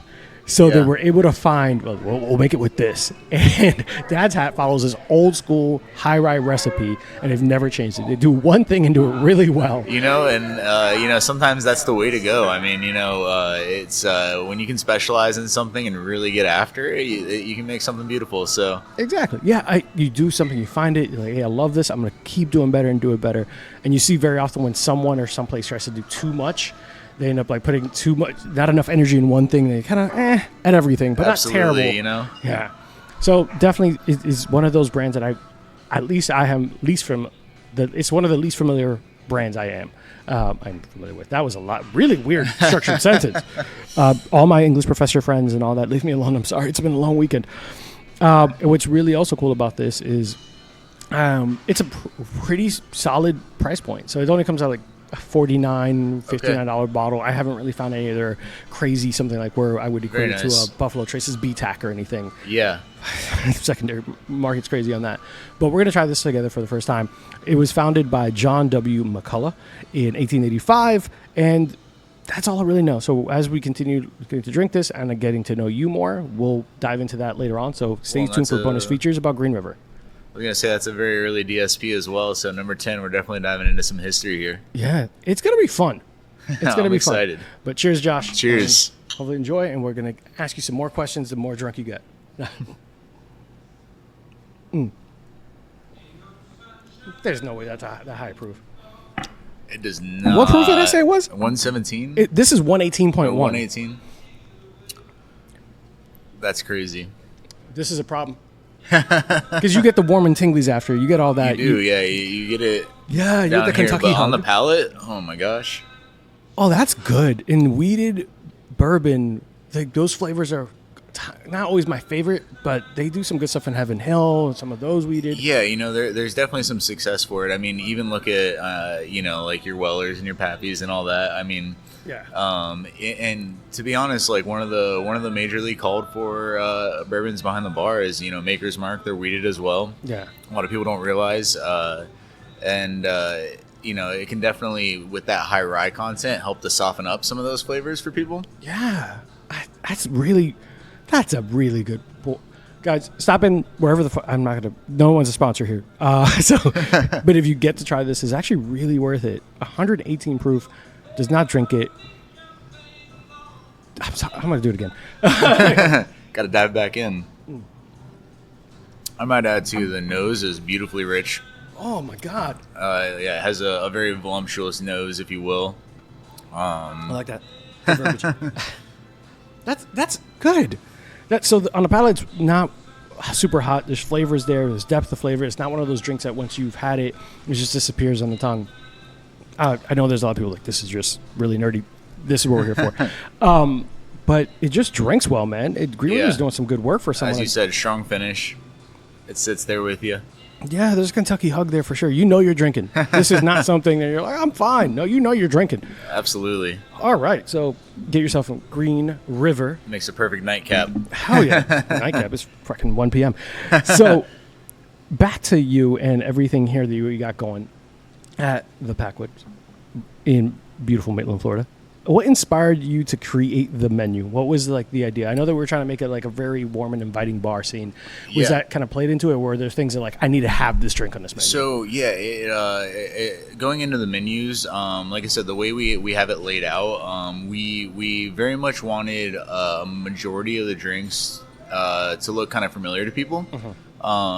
So they were able to find, we'll make it with this. And Dad's Hat follows this old school high rye recipe, and they've never changed it. They do one thing and do it really well. Sometimes that's the way to go. I mean, it's when you can specialize in something and really get after it, you can make something beautiful. So exactly. Yeah, you do something, you find it, you're like, hey, I love this. I'm going to keep doing better and do it better. And you see very often when someone or someplace tries to do too much, they end up putting too much, not enough energy in one thing. They kind of at everything, but absolutely, not terrible. Yeah. So definitely is one of those brands that it's one of the least familiar brands I'm familiar with. That was a lot, really weird structured sentence. All my English professor friends and all that, leave me alone. I'm sorry. It's been a long weekend. What's really also cool about this is it's a pretty solid price point. So it only comes out $59 bottle. I haven't really found any other crazy something where I would equate it to a Buffalo Trace's B-Tack or anything. Yeah. Secondary market's crazy on that. But we're going to try this together for the first time. It was founded by John W. McCullough in 1885, and that's all I really know. So as we continue to drink this and getting to know you more, we'll dive into that later on. So stay tuned for bonus features about Green River. I was going to say that's a very early DSP as well. So number 10, we're definitely diving into some history here. Yeah, it's going to be fun. It's going to be excited. Fun. But cheers, Josh. Cheers. Hopefully enjoy, and we're going to ask you some more questions the more drunk you get. There's no way that's that high proof. It does not. What proof did I say it was? 117? This is 118.1. 118? That's crazy. This is a problem. Because you get the warm and tinglies after. You get all that. You do, yeah. You get it. Yeah, you get down the here, Kentucky but hug. on the palate. Oh my gosh. Oh, that's good. In weeded bourbon, like those flavors are not always my favorite, but they do some good stuff in Heaven Hill and some of those weeded. Yeah, there's definitely some success for it. I mean, even look at like your Wellers and your Pappies and all that. I mean, Yeah. And to be honest, like one of the majorly called for bourbons behind the bar is Maker's Mark. They're weeded as well. Yeah. A lot of people don't realize, it can definitely, with that high rye content, help to soften up some of those flavors for people. Yeah. That's a really good guys, stop in wherever I'm not going to, no one's a sponsor here. But if you get to try this, it's actually really worth it. 118 proof, does not drink it. I'm sorry, I'm going to do it again. Got to dive back in. I might add too, the nose is beautifully rich. Oh my God. It has a very voluptuous nose, if you will. I like that. That's good. On the palate, it's not super hot. There's flavors there. There's depth of flavor. It's not one of those drinks that once you've had it, it just disappears on the tongue. I know there's a lot of people like, this is just really nerdy. This is what we're here for. But it just drinks well, man. Greenwood is doing some good work for someone. As you said, strong finish. It sits there with you. Yeah, there's a Kentucky hug there for sure. You know you're drinking. This is not something that you're like, I'm fine. No, you know you're drinking. Absolutely. All right, so get yourself a Green River. Makes a perfect nightcap. Hell yeah. Nightcap is fucking 1 p.m. So back to you and everything here that you got going at the Packwoods in beautiful Maitland, Florida. What inspired you to create the menu? What was like the idea? I know that we were trying to make it like a very warm and inviting bar scene. Was that kind of played into it, or were there things that like, I need to have this drink on this menu? So going into the menus, like I said, the way we have it laid out, we very much wanted a majority of the drinks to look kind of familiar to people.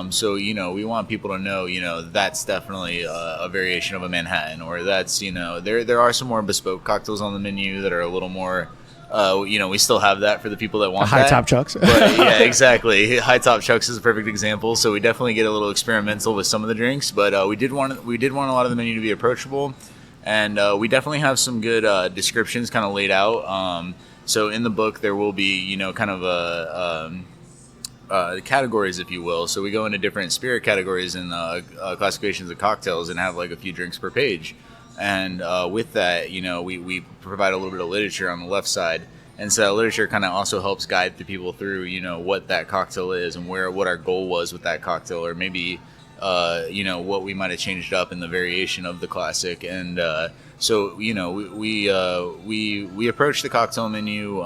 So we want people to know, that's definitely a variation of a Manhattan, or that's, there are some more bespoke cocktails on the menu that are a little more, we still have that for the people that want high top chucks. But, yeah, exactly. High top chucks is a perfect example. So we definitely get a little experimental with some of the drinks, but we did want a lot of the menu to be approachable, and we definitely have some good descriptions kind of laid out. So in the book there will be, kind of the categories, if you will. So we go into different spirit categories and classifications of cocktails and have like a few drinks per page. And with that, we provide a little bit of literature on the left side. And so that literature kind of also helps guide the people through, what that cocktail is and what our goal was with that cocktail, or maybe, what we might have changed up in the variation of the classic. And so, we approach the cocktail menu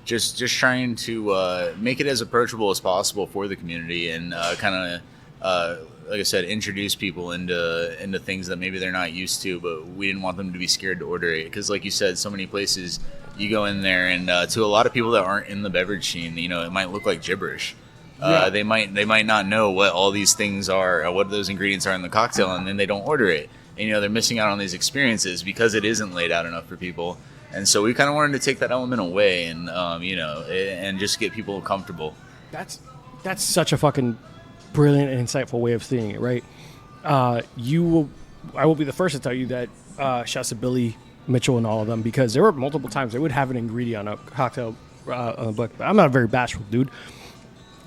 just trying to make it as approachable as possible for the community, and kind of, like I said, introduce people into things that maybe they're not used to, but we didn't want them to be scared to order it. Because like you said, so many places you go in there, and to a lot of people that aren't in the beverage scene, it might look like gibberish. They might not know what all these things are, or what those ingredients are in the cocktail, and then they don't order it. And, they're missing out on these experiences because it isn't laid out enough for people. And so we kind of wanted to take that element away, and and just get people comfortable. That's such a fucking brilliant and insightful way of seeing it, right? I will be the first to tell you that shouts to Billy Mitchell and all of them, because there were multiple times they would have an ingredient on a cocktail on a book. But I'm not a very bashful dude.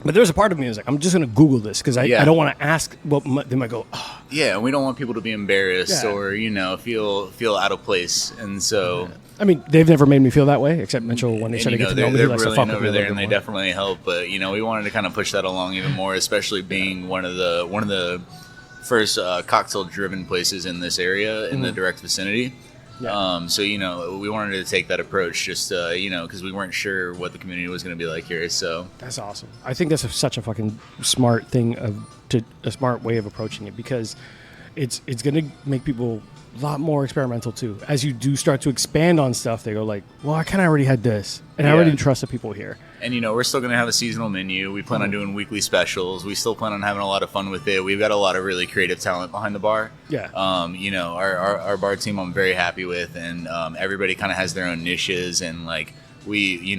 But there's a part of me that's like, I'm just going to Google this because I don't want to ask what they might go. Oh. Yeah, and we don't want people to be embarrassed or feel out of place, and so. I mean, they've never made me feel that way, except Mitchell when they started to get to know me. They're brilliant over there, and they definitely help. But we wanted to kind of push that along even more, especially being one of the first cocktail-driven places in this area in the direct vicinity. Yeah. So we wanted to take that approach, just because we weren't sure what the community was going to be like here. So that's awesome. I think that's such a fucking smart thing a smart way of approaching it, because it's going to make people a lot more experimental too. As you do start to expand on stuff, they go like, well, I kind of already had this, and I already trust the people here. And we're still going to have a seasonal menu. We plan on doing weekly specials. We still plan on having a lot of fun with it. We've got a lot of really creative talent behind the bar. Yeah. Our bar team I'm very happy with, and everybody kind of has their own niches, and like we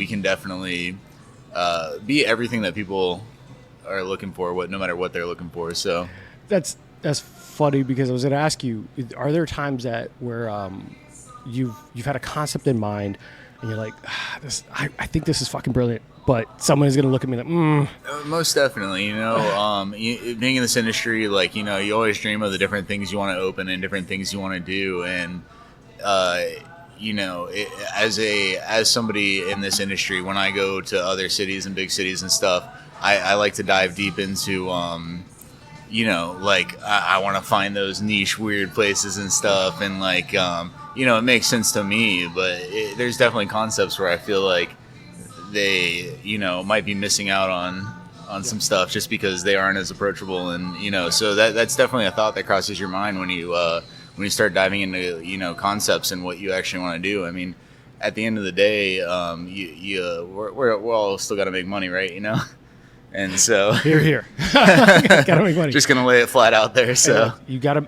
can definitely be everything that people are looking for, no matter what they're looking for. So That's funny, because I was going to ask you, are there times where you've had a concept in mind and you're like, I think this is fucking brilliant, but someone is going to look at me like, Most definitely, being in this industry, like, you always dream of the different things you want to open and different things you want to do. And, as somebody in this industry, when I go to other cities and big cities and stuff, I like to dive deep into, I want to find those niche, weird places and stuff. And like, it makes sense to me, but there's definitely concepts where I feel like they, might be missing out on some stuff just because they aren't as approachable. And, so that's definitely a thought that crosses your mind when you start diving into, concepts and what you actually want to do. I mean, at the end of the day, we're all still got to make money, right? And so here, gotta make money. Just gonna lay it flat out there. So you gotta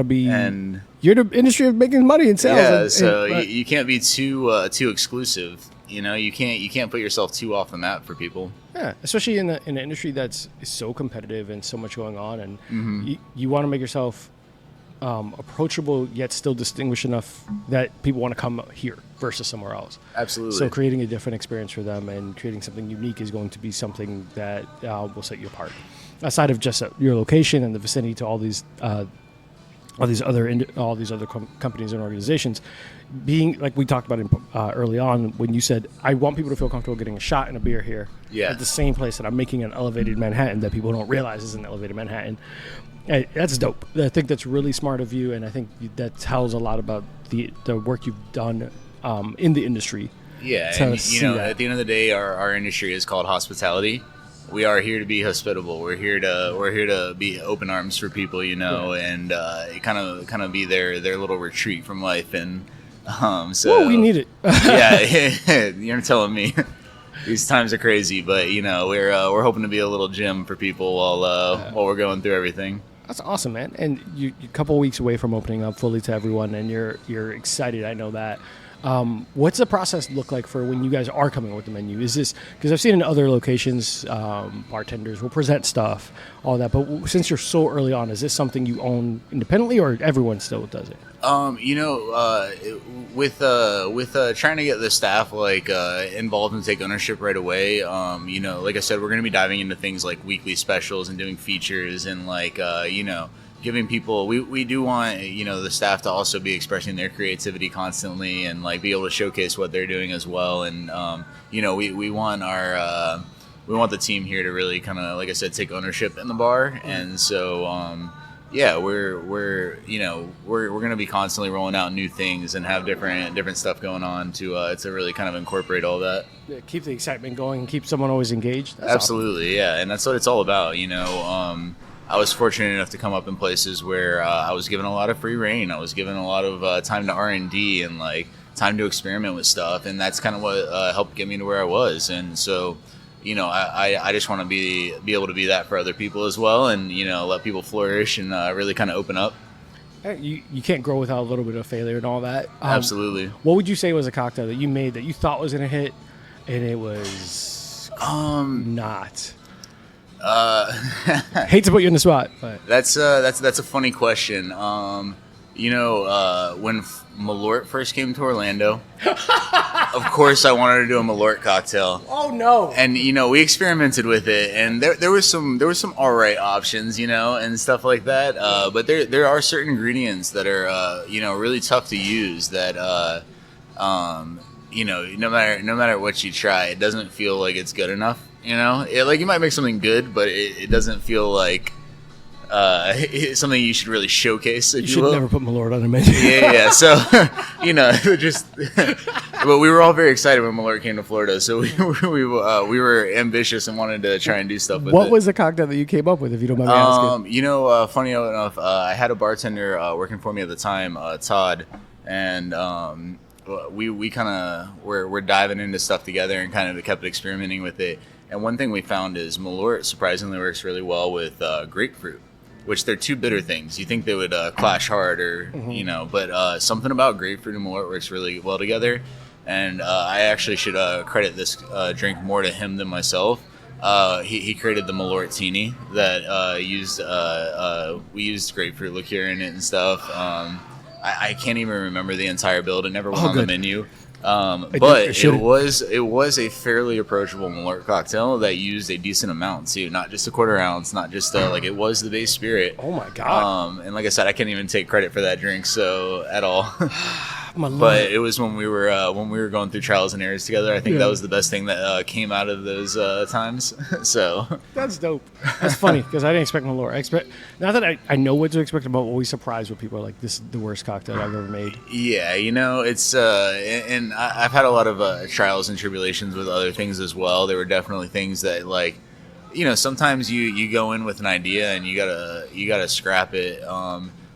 be, and you're the industry of making money in sales. Yeah, you can't be too exclusive. You can't put yourself too off the map for people. Yeah, especially in an industry that's so competitive and so much going on, and you want to make yourself approachable yet still distinguished enough that people want to come here versus somewhere else. Absolutely. So creating a different experience for them and creating something unique is going to be something that will set you apart. Aside of just your location and the vicinity to all these other companies and organizations, being like we talked about early on when you said, I want people to feel comfortable getting a shot and a beer here at the same place that I'm making an elevated Manhattan that people don't realize is an elevated Manhattan. Hey, that's dope. I think that's really smart of you, and I think that tells a lot about the work you've done in the industry. Yeah, and at the end of the day, our industry is called hospitality. We are here to be hospitable. We're here to be open arms for people, and kind of be their little retreat from life. And so we need it. Yeah, you're telling me. These times are crazy, but we're hoping to be a little gym for people while we're going through everything. That's awesome, man. And you're a couple of weeks away from opening up fully to everyone, and you're excited. I know that. What's the process look like for when you guys are coming up with the menu? Is this, because I've seen in other locations, bartenders will present stuff, all that. But since you're so early on, is this something you own independently, or everyone still does it? With trying to get the staff involved and take ownership right away. Like I said, we're going to be diving into things like weekly specials and doing features and giving people. We do want the staff to also be expressing their creativity constantly and be able to showcase what they're doing as well. And we want the team here to really kind of, like I said, take ownership in the bar. And so we're going to be constantly rolling out new things and have different stuff going on to really kind of incorporate all that. Yeah, keep the excitement going and keep someone always engaged. That's absolutely awesome. Yeah, and that's what it's all about. I was fortunate enough to come up in places where I was given a lot of free reign. I was given a lot of time to R&D and time to experiment with stuff, and that's kind of what helped get me to where I was. And so I just want to be able to be that for other people as well, and let people flourish and really kind of open up. You can't grow without a little bit of failure and all that. Absolutely. What would you say was a cocktail that you made that you thought was going to hit and it was not? Hate to put you in the spot, but that's a funny question. When Malort first came to Orlando, of course I wanted to do a Malort cocktail. Oh no! And we experimented with it, and there was some all right options, and stuff like that. But there are certain ingredients that are really tough to use. That no matter what you try, it doesn't feel like it's good enough. You might make something good, but it doesn't feel like it's something you should really showcase. You should never put Malort on a menu. Yeah. So, but we were all very excited when Malort came to Florida. So we were ambitious and wanted to try and do stuff with it. What was the cocktail that you came up with, if you don't mind me asking? Funny enough, I had a bartender working for me at the time, Todd, and we kind of we're diving into stuff together and kind of kept experimenting with it. And one thing we found is Malort surprisingly works really well with grapefruit, which they're two bitter things. You think they would clash hard, or but something about grapefruit and Malort works really well together. And I actually should credit this drink more to him than myself. He created the Malortini that we used grapefruit liqueur in it and stuff. I can't even remember the entire build. It never went on the menu. But it was a fairly approachable Malort cocktail that used a decent amount too, not just a quarter ounce, not just it was the base spirit. Oh my god! And like I said, I can't even take credit for that drink at all. But it was when we were going through trials and errors together. I think that was the best thing that came out of those times. So that's dope. That's funny because I didn't expect Malort. Not that I know what to expect, but I'm always surprised when people are like, "This is the worst cocktail I've ever made." Yeah, it's and I've had a lot of trials and tribulations with other things as well. There were definitely things that sometimes you go in with an idea and you gotta scrap it.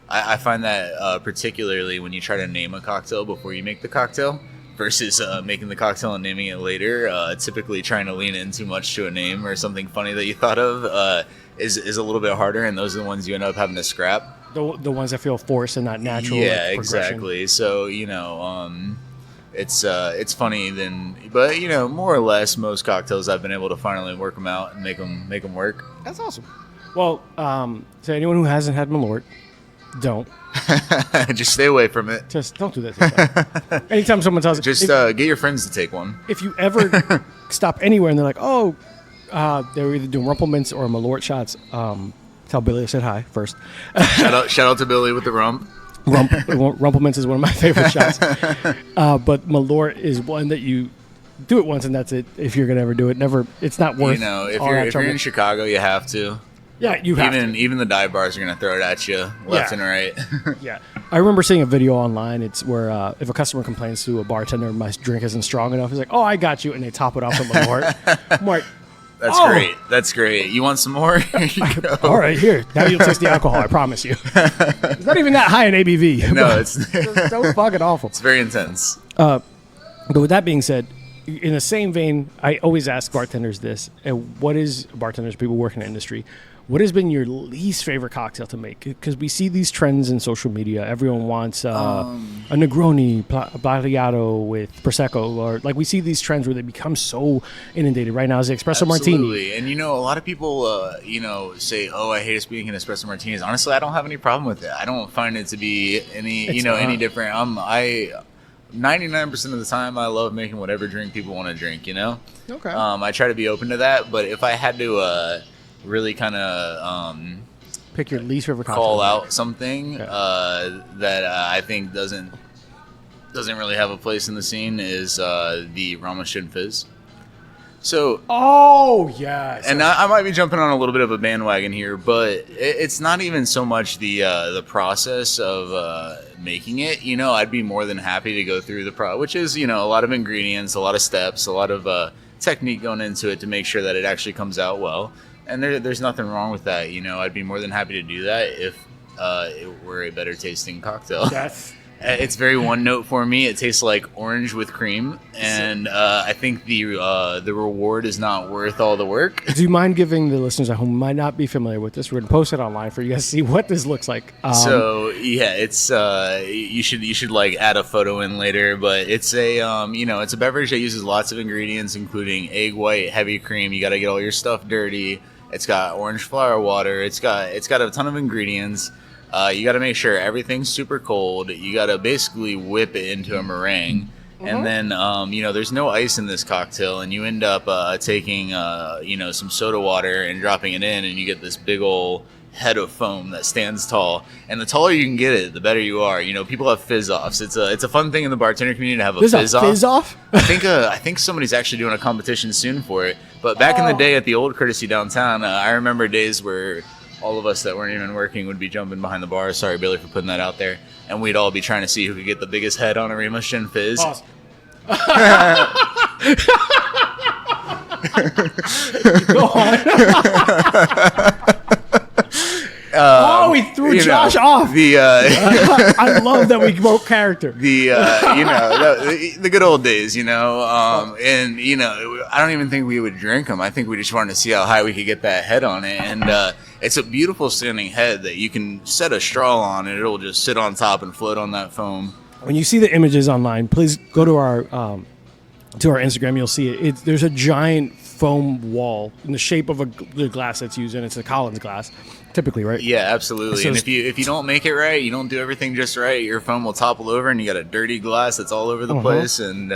I find that particularly when you try to name a cocktail before you make the cocktail versus making the cocktail and naming it later. Typically trying to lean in too much to a name or something funny that you thought of is a little bit harder, and those are the ones you end up having to scrap. The ones that feel forced and not natural. Yeah, exactly. So, it's funny then, but more or less most cocktails I've been able to finally work them out and make them work. That's awesome. Well, to anyone who hasn't had Malort, don't. Just stay away from it. Just don't do that. Anytime someone tells just get your friends to take one. If you ever stop anywhere and they're like, oh, they were either doing Rumplemints or Malort shots, tell Billy I said hi first. Shout out to Billy with the rump. Rumplemints is one of my favorite shots. But Malort is one that you do it once and that's it. If you're going to ever do it, it's not worth if you're in Chicago, you have to. Yeah, you have to. Even the dive bars are going to throw it at you left and right. Yeah. I remember seeing a video online. It's where if a customer complains to a bartender, my drink isn't strong enough, he's like, oh, I got you. And they top it off with Malort. I'm like, that's great. That's great. You want some more? All right, here. Now you'll taste the alcohol, I promise you. It's not even that high in ABV. No, it's so fucking awful. It's very intense. But with that being said, in the same vein, I always ask bartenders this, and bartenders, people working in the industry, what has been your least favorite cocktail to make? Because we see these trends in social media. Everyone wants a Negroni Bagliato with Prosecco. Or like we see these trends where they become so inundated. Right now is the Espresso Martini. And a lot of people, say, oh, I hate speaking in Espresso Martinis. Honestly, I don't have any problem with it. I don't find it to be any different. 99% of the time, I love making whatever drink people want to drink, Okay. I try to be open to that. But if I had to... really kind of pick your least favorite cocktail. Call out something that I think doesn't really have a place in the scene is the Ramashin Fizz. So, yes, and I might be jumping on a little bit of a bandwagon here, but it's not even so much the process of making it. I'd be more than happy to go through which is a lot of ingredients, a lot of steps, a lot of technique going into it to make sure that it actually comes out well. And there's nothing wrong with that. I'd be more than happy to do that if it were a better tasting cocktail. It's very one note for me. It tastes like orange with cream, and I think the reward is not worth all the work. Do you mind giving the listeners at home who might not be familiar with this? We're gonna post it online for you guys to see what this looks like. It's you should like add a photo in later, but it's a it's a beverage that uses lots of ingredients, including egg white, heavy cream. You got to get all your stuff dirty. It's got orange flower water. It's got a ton of ingredients. You got to make sure everything's super cold. You got to basically whip it into a meringue. Mm-hmm. And then, there's no ice in this cocktail, and you end up taking, some soda water and dropping it in, and you get this big old head of foam that stands tall. And the taller you can get it, the better you are. People have fizz-offs. It's a fun thing in the bartender community to have a fizz-off. Fizz-off? I think somebody's actually doing a competition soon for it. But back in the day at the old Courtesy downtown, I remember days where all of us that weren't even working would be jumping behind the bar. Sorry, Billy, for putting that out there. And we'd all be trying to see who could get the biggest head on a Rima Shin Fizz. Awesome. Go on. We threw Josh off. I love that we broke character. The good old days, and I don't even think we would drink them. I think we just wanted to see how high we could get that head on it, and it's a beautiful standing head that you can set a straw on, and it'll just sit on top and float on that foam. when you see the images online, please go to our Instagram. You'll see it. There's a giant foam wall in the shape of the glass that's used, and it's a Collins glass, typically, right? Yeah, absolutely. So and if you don't make it right, you don't do everything just right, your foam will topple over, and you got a dirty glass that's all over the place, and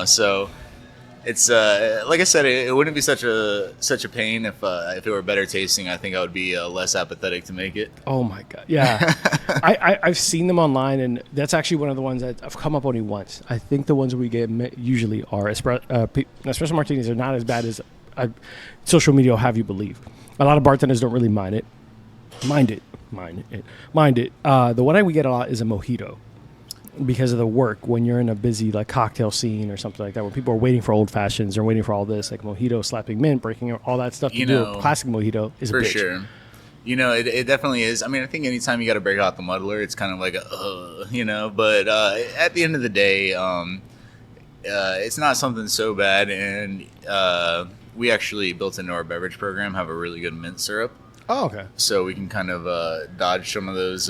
so it's like I said, it wouldn't be such a pain if it were better tasting. I think I would be less apathetic to make it. Oh my god, yeah. I've seen them online, and that's actually one of the ones that I've come up only once. I think the ones we get usually are espresso martinis are not as bad as social media will have you believe. A lot of bartenders don't really mind it. The one we get a lot is a mojito, because of the work when you're in a busy like cocktail scene or something like that, where people are waiting for old fashions or waiting for all this, like mojito, slapping mint, breaking all that stuff. Do a classic mojito is for a bitch. Sure. It definitely is. I mean, I think anytime you got to break out the muddler, it's kind of like but at the end of the day, it's not something so bad. And we actually, built into our beverage program, have a really good mint syrup. Oh, okay. So we can kind of dodge some of those.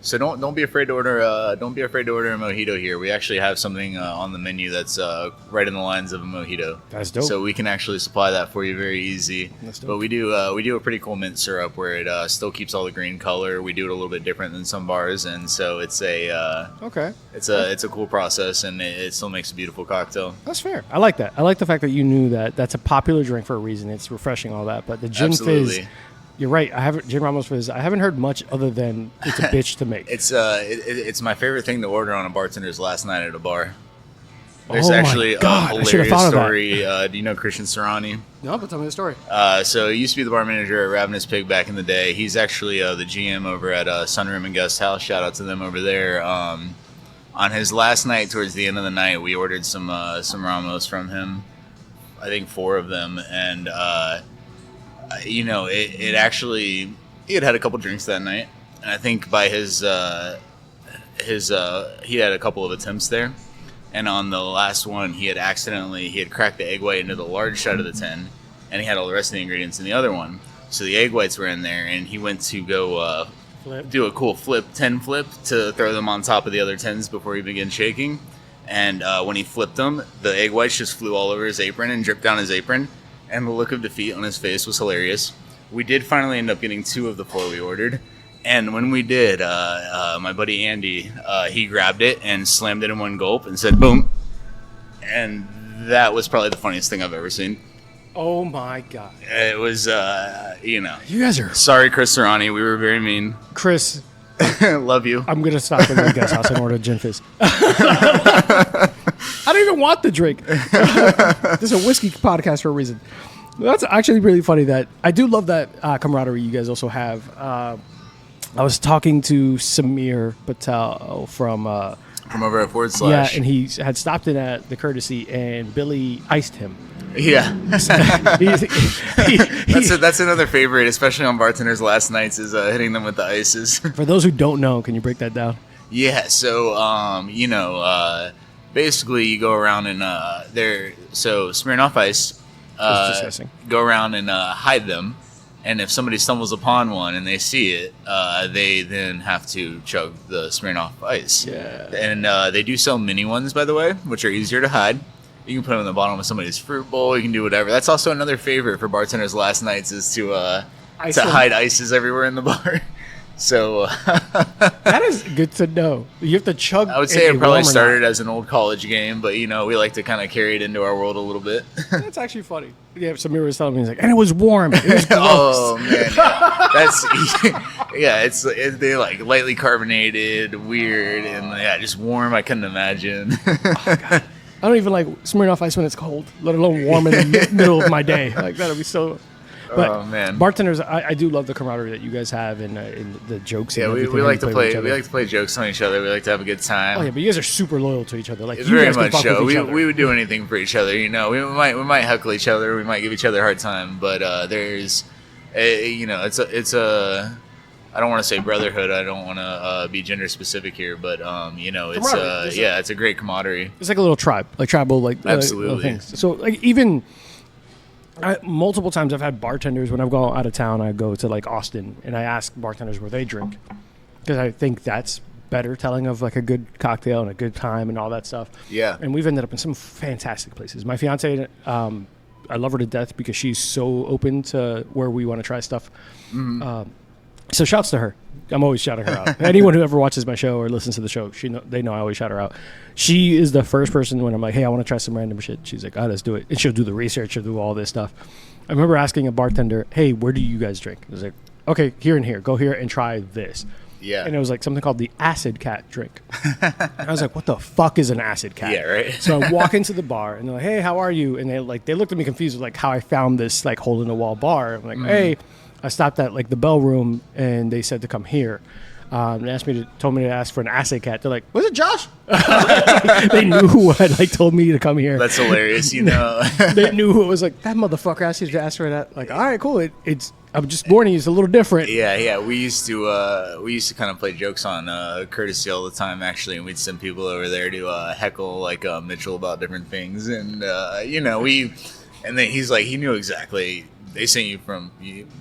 So don't be afraid to order. Don't be afraid to order a mojito here. We actually have something on the menu that's right in the lines of a mojito. That's dope. So we can actually supply that for you very easy. That's dope. But we do a pretty cool mint syrup where it still keeps all the green color. We do it a little bit different than some bars, and so it's it's a cool process, and it still makes a beautiful cocktail. That's fair. I like that. I like the fact that you knew that that's a popular drink for a reason. It's refreshing, all that. But the gin fizz. You're right. Gin Ramos Fizz. I haven't heard much other than it's a bitch to make. It's my favorite thing to order on a bartender's last night at a bar. There's a hilarious story. Do you know Christian Serrani? No, but tell me the story. So he used to be the bar manager at Ravenous Pig back in the day. He's actually the GM over at Sunroom and Guest House. Shout out to them over there. On his last night, towards the end of the night, we ordered some Ramos from him. I think 4 of them, and it actually, he had a couple drinks that night, and I think by he had a couple of attempts there, and on the last one he had cracked the egg white into the large side of the tin, and he had all the rest of the ingredients in the other one. So the egg whites were in there, and he went to go do a cool tin flip to throw them on top of the other tins before he began shaking. And when he flipped them, the egg whites just flew all over his apron and dripped down his apron. And the look of defeat on his face was hilarious. We did finally end up getting 2 of the 4 we ordered. And when we did, my buddy Andy, he grabbed it and slammed it in one gulp and said, boom. And that was probably the funniest thing I've ever seen. Oh, my God. It was, You guys are... Sorry, Chris Serrani. We were very mean. Chris. Love you. I'm going to stop at the guest house and order a gin fizz. I don't even want the drink. This is a whiskey podcast for a reason. That's actually really funny. That I do love that camaraderie you guys also have. I was talking to Samir Patel from over at Forward Slash. Yeah, and he had stopped in at the Courtesy, and Billy iced him. Yeah. That's another favorite, especially on bartenders' last nights, is hitting them with the ices. For those who don't know, can you break that down? Yeah, so basically you go around and Smirnoff Ice, go around and hide them, and if somebody stumbles upon one and they see it, they then have to chug the Smirnoff Ice. Yeah. And they do sell mini ones, by the way, which are easier to hide. You can put them in the bottom of somebody's fruit bowl. You can do whatever. That's also another favorite for bartenders' last nights, is to hide ices everywhere in the bar. So that is good to know. You have to chug. I would say it probably started as an old college game, but we like to kind of carry it into our world a little bit. That's actually funny. Yeah, Samir was telling me, he's like, and it was warm. It was gross. Oh man, they're like lightly carbonated, weird, and just warm. I couldn't imagine. Oh, God. I don't even like Smirnoff Ice when it's cold, let alone warm in the middle of my day. Like, that would be so... But oh man, bartenders, I do love the camaraderie that you guys have, and the jokes. Yeah, and we like to play. We like to play jokes on each other. We like to have a good time. Oh yeah, but you guys are super loyal to each other. Like, it's you very guys much so. We would do anything for each other. We might heckle each other. We might give each other a hard time. But there's, it's a. I don't want to say brotherhood. I don't want to be gender specific here, but it's a great camaraderie. It's like a little tribe, like tribal, absolutely things. So like even. Multiple times I've had bartenders when I've gone out of town. I go to like Austin and I ask bartenders where they drink, because I think that's better telling of like a good cocktail and a good time and all that stuff. Yeah. And we've ended up in some fantastic places. My fiance, I love her to death because she's so open to where we want to try stuff. So shouts to her. I'm always shouting her out. Anyone who ever watches my show or listens to the show, they know I always shout her out. She is the first person when I'm like, hey, I want to try some random shit. She's like, oh, let's do it. And she'll do the research. She'll do all this stuff. I remember asking a bartender, hey, where do you guys drink? I was like, okay, here and here. Go here and try this. Yeah. And it was like something called the acid cat drink. I was like, what the fuck is an acid cat? Yeah, right. So I walk into the bar and they're like, hey, how are you? And they looked at me confused with like how I found this like hole in the wall bar. I'm like, hey, I stopped at like the bell room and they said to come here. And told me to ask for an acid cat. They're like, was it Josh? They knew who had like told me to come here. That's hilarious, you know. They knew who it was. Like, that motherfucker asked you to ask for that. Like, all right, cool. I'm just warning you, it's a little different. Yeah. We used to kind of play jokes on courtesy all the time, actually, and we'd send people over there to heckle like Mitchell about different things, and and then he's like, he knew exactly. They sent you from,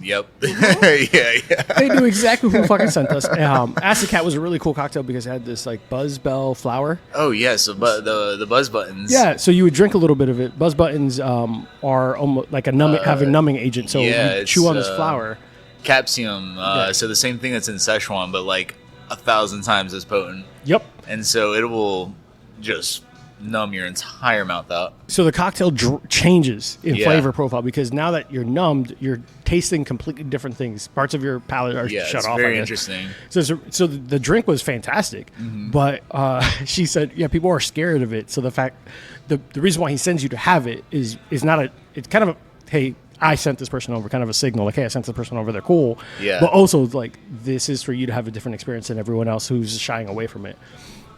yep. Yeah. They knew exactly who fucking sent us. Acid Cat was a really cool cocktail because it had this like Buzz Bell flower. Oh, yeah. So the Buzz Buttons. Yeah. So you would drink a little bit of it. Buzz Buttons are almost like have a numbing agent. So you chew on this flower. Capsium. So the same thing that's in Szechuan, but like 1,000 times as potent. Yep. And so it will just numb your entire mouth out. So the cocktail changes in flavor profile because now that you're numbed, you're tasting completely different things. Parts of your palate are shut off. Very interesting. So the drink was fantastic, but she said, yeah, people are scared of it. So the reason why he sends you to have it is not it's kind of a, hey, I sent this person over, kind of a signal, like, hey, I sent this person over, they're cool. Yeah. But also, like, this is for you to have a different experience than everyone else who's shying away from it.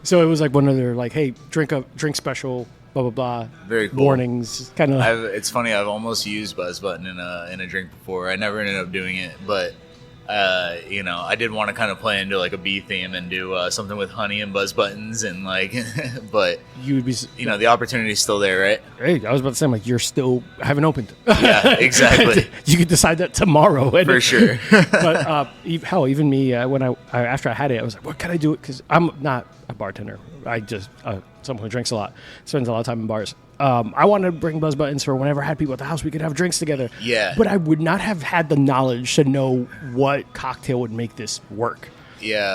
So it was like one of their, like, hey, drink special, blah, blah, blah. Very cool. Warnings, kind of. It's funny, I've almost used Buzz Button in a drink before. I never ended up doing it, but, I did want to kind of play into, like, a bee theme and do something with honey and Buzz Buttons, and, like, but, you would be, the opportunity's still there, right? Hey, I was about to say, like, you're still, haven't opened. Yeah, exactly. You could decide that tomorrow. For sure. But, hell, even me, when after I had it, I was like, what can I do? Because I'm not a bartender. I just, someone who drinks a lot, spends a lot of time in bars. I wanted to bring Buzz Buttons for whenever I had people at the house, we could have drinks together. Yeah. But I would not have had the knowledge to know what cocktail would make this work. Yeah.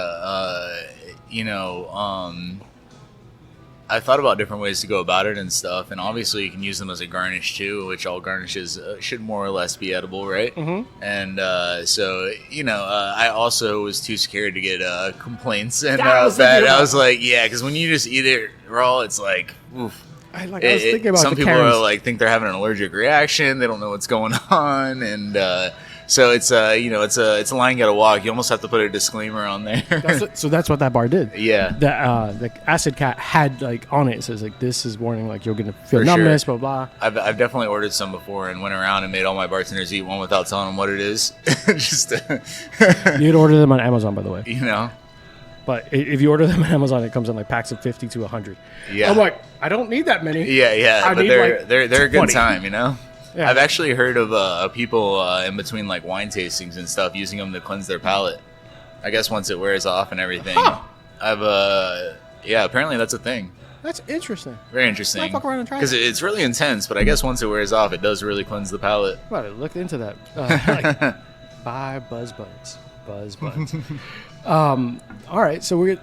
I thought about different ways to go about it and stuff, and obviously you can use them as a garnish too, which all garnishes should more or less be edible, right? Mm-hmm. And I also was too scared to get complaints and bad. I was like, yeah, because when you just eat it raw, it's like, oof. I was thinking about some people are like think they're having an allergic reaction. They don't know what's going on, and so it's a line you gotta walk. You almost have to put a disclaimer on there. That's what that bar did. Yeah. The Acid Cat had like on it says like this is warning, like you're gonna feel numbness, blah blah. I've definitely ordered some before and went around and made all my bartenders eat one without telling them what it is. Just you'd order them on Amazon, by the way. But if you order them on Amazon, it comes in like packs of 50 to 100. Yeah. I'm like, I don't need that many. Yeah. But they're a good time, Yeah. I've actually heard of people in between like wine tastings and stuff using them to cleanse their palate. I guess once it wears off and everything. Huh. Apparently that's a thing. That's interesting. Very interesting. Can I fuck around and try it? Because it's really intense, but I guess once it wears off, it does really cleanse the palate. Well, I looked into that. Buy Buzz Buttons. Buzz Buttons. All right, so we're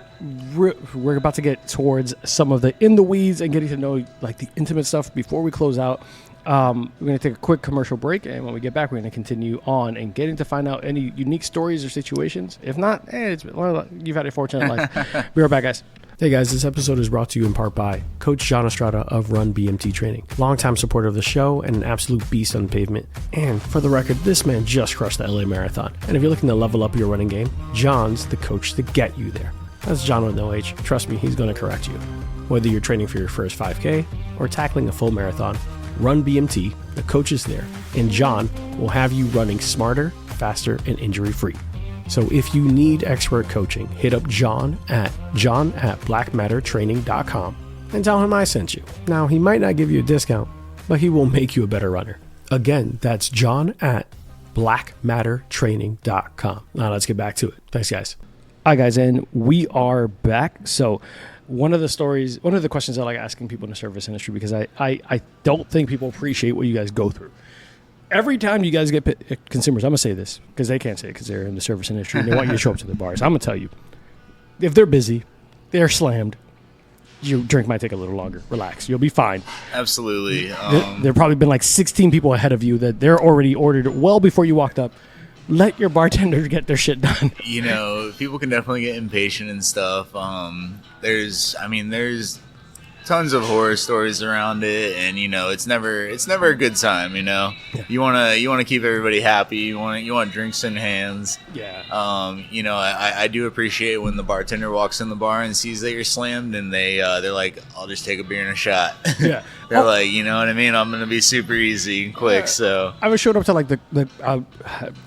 about to get towards some of the in the weeds and getting to know like the intimate stuff before we close out. We're going to take a quick commercial break, and when we get back, we're going to continue on and getting to find out any unique stories or situations. If not, you've had a fortunate life. Be right back, guys. Hey guys, this episode is brought to you in part by Coach John Estrada of Run BMT Training, longtime supporter of the show and an absolute beast on pavement. And for the record, this man just crushed the LA Marathon. And if you're looking to level up your running game, John's the coach to get you there. That's John with no H. Trust me, he's going to correct you. Whether you're training for your first 5K or tackling a full marathon, Run BMT, the coach is there, and John will have you running smarter, faster, and injury-free. So if you need expert coaching, hit up John at blackmattertraining.com and tell him I sent you. Now, he might not give you a discount, but he will make you a better runner. Again, that's John at blackmattertraining.com. Now let's get back to it. Thanks, guys. All right, guys, and we are back. So one of the questions I like asking people in the service industry, because I don't think people appreciate what you guys go through. Every time you guys get consumers, I'm going to say this because they can't say it because they're in the service industry and they want you to show up to the bars. I'm going to tell you, if they're busy, they're slammed, your drink might take a little longer. Relax. You'll be fine. Absolutely. There probably been like 16 people ahead of you that they're already ordered well before you walked up. Let your bartender get their shit done. People can definitely get impatient and stuff. There's tons of horror stories around it, and it's never a good time. Yeah. You wanna keep everybody happy. You want drinks in hands. Yeah. I do appreciate when the bartender walks in the bar and sees that you're slammed, and they're like, I'll just take a beer and a shot. Yeah. They're like, you know what I mean? I'm gonna be super easy and quick. So I showed up to like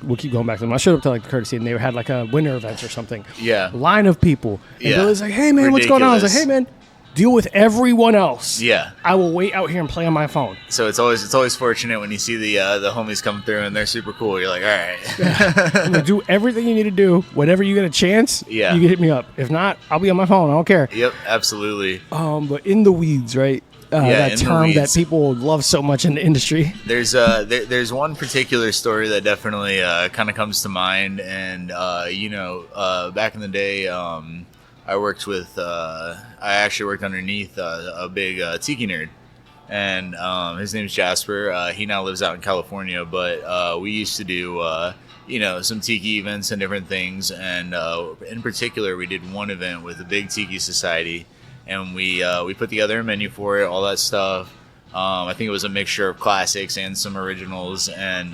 we'll keep going back to them. I showed up to like the courtesy, and they had like a winter event or something. Yeah. Line of people. And Yeah. Billy's like, hey man, what's going on? I was like, hey man, deal with everyone else. Yeah. I will wait out here and play on my phone. So it's always fortunate when you see the homies come through and they're super cool. You're like, all right. I'm gonna do everything you need to do. Whenever you get a chance, Yeah. you can hit me up. If not, I'll be on my phone. I don't care. Yep, absolutely. But in the weeds, right? That in the term that weeds. people love so much in the industry. There's one particular story that definitely kind of comes to mind, and back in the day, I actually worked underneath a big Tiki nerd, and his name's Jasper. He now lives out in California, but we used to do some Tiki events and different things, and in particular, we did one event with a big Tiki society, and we put together a menu for it, all that stuff. I think it was a mixture of classics and some originals, and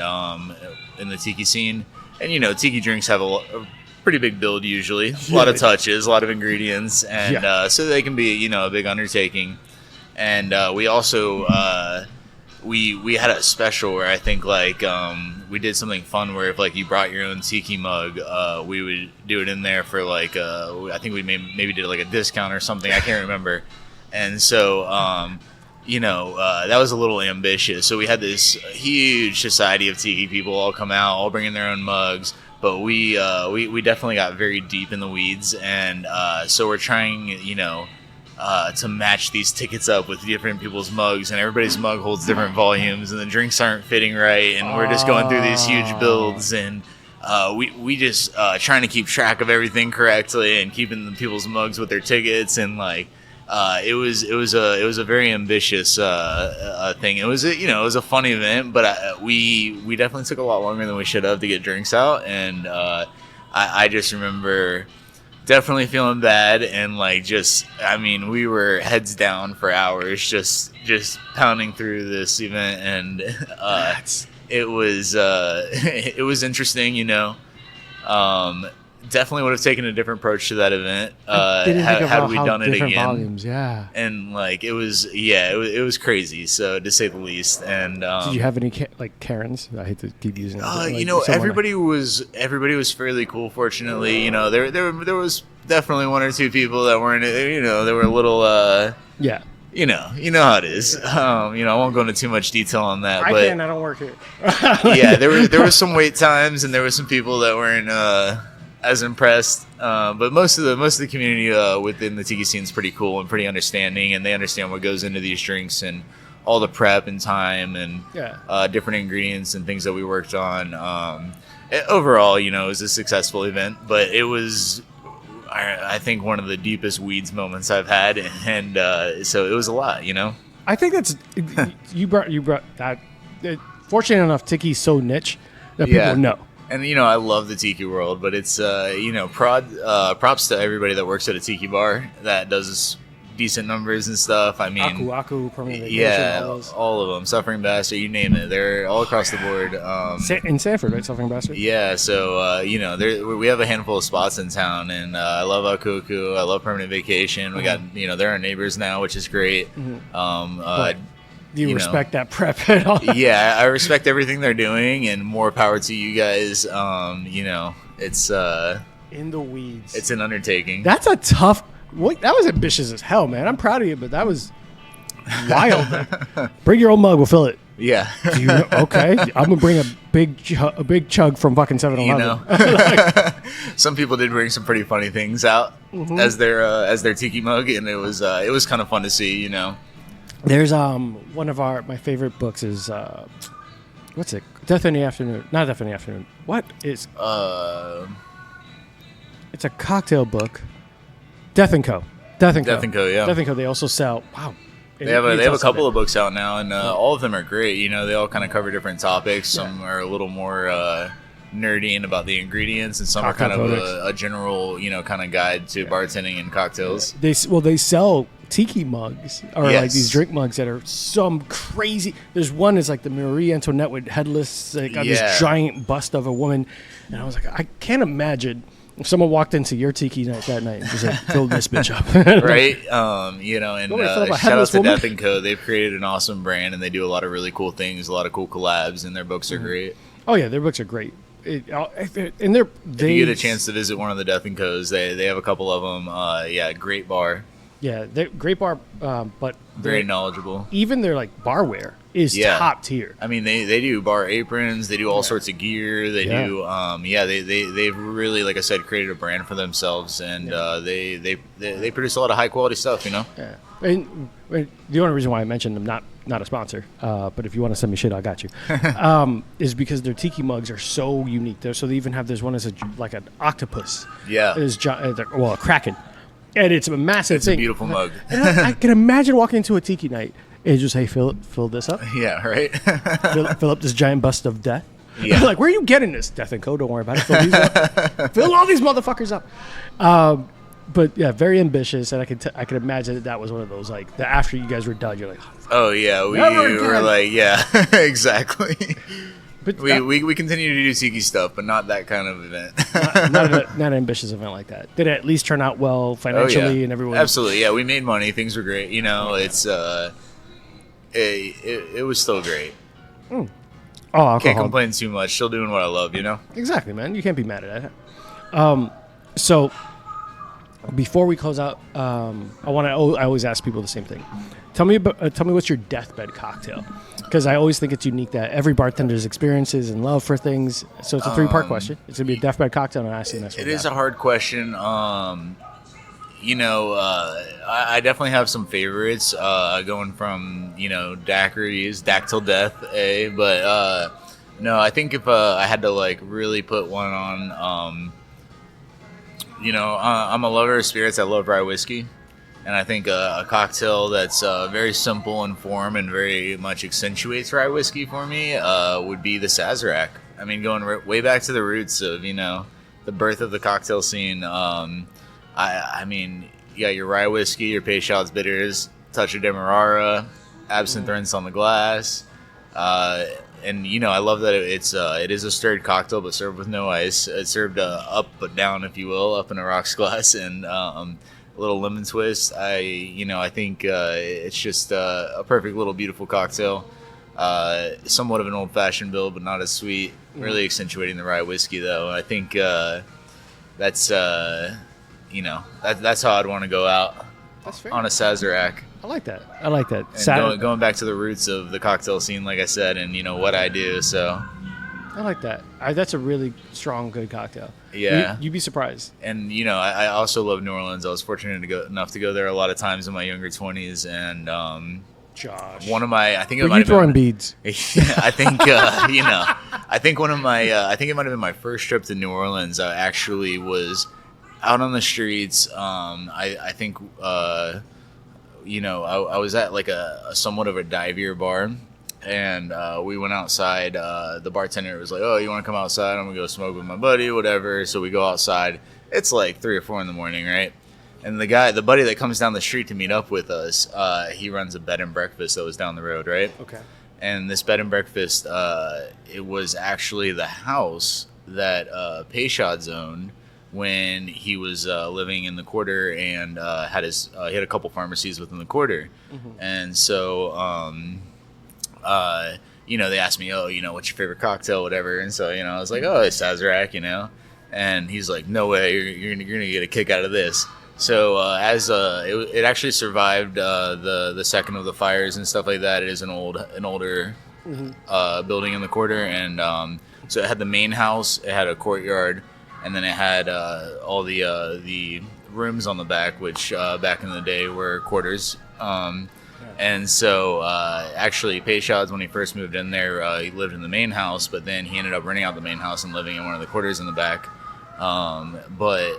in the Tiki scene, and Tiki drinks have a pretty big build usually, a lot of touches, a lot of ingredients, and so they can be a big undertaking. And we also we had a special where I think we did something fun where if you brought your own Tiki mug, we would do it in there for I think we maybe did a discount or something, I can't remember. And so that was a little ambitious, so we had this huge society of Tiki people all come out, all bringing their own mugs. But we definitely got very deep in the weeds, and so we're trying, to match these tickets up with different people's mugs, and everybody's mug holds different volumes, and the drinks aren't fitting right, and we're just going through these huge builds, and we just trying to keep track of everything correctly and keeping the people's mugs with their tickets, and it was a very ambitious thing. It was a fun event, but we definitely took a lot longer than we should have to get drinks out, and I just remember definitely feeling bad, and we were heads down for hours just pounding through this event, and it was interesting, definitely would have taken a different approach to that event had we done it again. Volumes, yeah. And it was crazy, so to say the least. And did you have any Karens? I hate to keep using it. everybody was fairly cool. Fortunately, there was definitely one or two people that weren't. They were a little. Yeah. You know how it is. I won't go into too much detail on that. I don't work here. Yeah, there were some wait times, and there were some people that weren't as impressed, but most of the community within the Tiki scene is pretty cool and pretty understanding, and they understand what goes into these drinks and all the prep and time and different ingredients and things that we worked on. Overall, it was a successful event, but it was, I think, one of the deepest weeds moments I've had, and so it was a lot. I think that's you brought that. Fortunate enough, Tiki's so niche that people know. And I love the Tiki world, but it's props to everybody that works at a Tiki bar that does decent numbers and stuff. I mean, Aku, Permanent Vacation, yeah, all of them, Suffering Bastard, you name it, they're all across the board. In Sanford, right, Suffering Bastard? Yeah, so we have a handful of spots in town, and I love Aku, I love Permanent Vacation. We got they're our neighbors now, which is great. Do you respect that prep at all? Yeah, I respect everything they're doing, and more power to you guys. It's in the weeds. It's an undertaking. That's a tough. That was ambitious as hell, man. I'm proud of you, but that was wild. Bring your own mug. We'll fill it. Yeah. Do you know? Okay, I'm gonna bring a big chug from fucking 7-Eleven. You know, some people did bring some pretty funny things out as their tiki mug, and it was kind of fun to see. You know, there's one of my favorite books is what's it? Death in the Afternoon. Not Death in the Afternoon. What is? It's a cocktail book. Death and Co. Death and Co. Yeah. Death and Co. They also sell. Wow. They have a couple of books out now, and all of them are great. You know, they all kind of cover different topics. Some are a little more nerdy and about the ingredients, and some Cocktail are kind products. of a general, kind of guide to bartending and cocktails. They sell tiki mugs or like Yes. these drink mugs that are some crazy. There's one is like the Marie Antoinette with headless, like got this giant bust of a woman, and I was like, I can't imagine if someone walked into your tiki night that night and just like fill this bitch up. Right? And shout out headless to woman? Death and Co. They've created an awesome brand, and they do a lot of really cool things, a lot of cool collabs, and their books are great. Oh yeah, their books are great. And If you get a chance to visit one of the Death and Co's, they have a couple of them. Great bar, Yeah, they're great bar, but very knowledgeable. even their like barware is top tier. I mean, they do bar aprons, they do all sorts of gear. They do, they've really, like I said, created a brand for themselves, and they produce a lot of high quality stuff. You know. Yeah, and the only reason why I mentioned them, not a sponsor, but if you want to send me shit, I got you. Is because their tiki mugs are so unique. So they even have this one as like an octopus. Yeah. A kraken, and it's a massive It's thing. a beautiful mug. And I can imagine walking into a tiki night and just, hey, fill this up. Yeah. Right. Fill up this giant bust of death. Yeah. Like, where are you getting this? Death and Co. Don't worry about it. Fill these up. Fill all these motherfuckers up. But yeah, very ambitious, and I can imagine that was one of those like that after you guys were done, you're like, Oh yeah, we Never were again. like, yeah, exactly. but We continue to do tiki stuff, but not that kind of event. not an ambitious event like that. Did it at least turn out well financially and everyone? Absolutely, yeah. We made money. Things were great. You know, it's it was still great. Oh, alcohol. Can't complain too much. Still doing what I love. You know. Exactly, man. You can't be mad at that. So before we close out, I always ask people the same thing. Tell me what's your deathbed cocktail, because I always think it's unique that every bartender's experiences and love for things. So it's a 3-part question. It's gonna be a deathbed cocktail, and I ask you the next one. It is a hard question. I definitely have some favorites going from daiquiris, Dak till death, but no, I think if I had to like really put one on, I'm a lover of spirits. I love rye whiskey, and I think a cocktail that's very simple in form and very much accentuates rye whiskey for me would be the Sazerac. I mean, going way back to the roots of the birth of the cocktail scene. I mean, you got your rye whiskey, your Peychaud's bitters, touch of Demerara, absinthe rinse on the glass, and I love that it is a stirred cocktail, but served with no ice. It's served up but down, if you will, up in a rocks glass, and a little lemon twist. I think it's just a perfect little beautiful cocktail. Somewhat of an old fashioned build, but not as sweet. Really accentuating the rye whiskey, though. I think that's that's how I'd want to go out. That's fair. On a Sazerac. I like that. And going back to the roots of the cocktail scene, like I said, and what I do. So I like that. That's a really strong, good cocktail. Yeah. You'd be surprised. And I also love New Orleans. I was fortunate enough to go there a lot of times in my younger 20s, and Josh, one of my, I think it were might you have throwing been, beads? I think I think one of my, I think it might have been my first trip to New Orleans. I actually was out on the streets. I think I was at like a somewhat of a divier bar, and we went outside. The bartender was like, "Oh, you want to come outside? I'm gonna go smoke with my buddy, whatever." So we go outside. It's like 3 or 4 in the morning, right? And the buddy that comes down the street to meet up with us, he runs a bed and breakfast that was down the road, right? Okay. And this bed and breakfast, it was actually the house that Peychaud's owned when he was living in the quarter, and had he had a couple pharmacies within the quarter. Mm-hmm. And so they asked me, what's your favorite cocktail, whatever. And so I was like, it's Sazerac, and he's like, no way, you're gonna get a kick out of this. So it actually survived the second of the fires and stuff like that. It is an older building in the quarter, and so it had the main house, it had a courtyard, and then it had all the rooms on the back, which back in the day were quarters. And so actually, Payshaw's, when he first moved in there, he lived in the main house, but then he ended up renting out the main house and living in one of the quarters in the back. But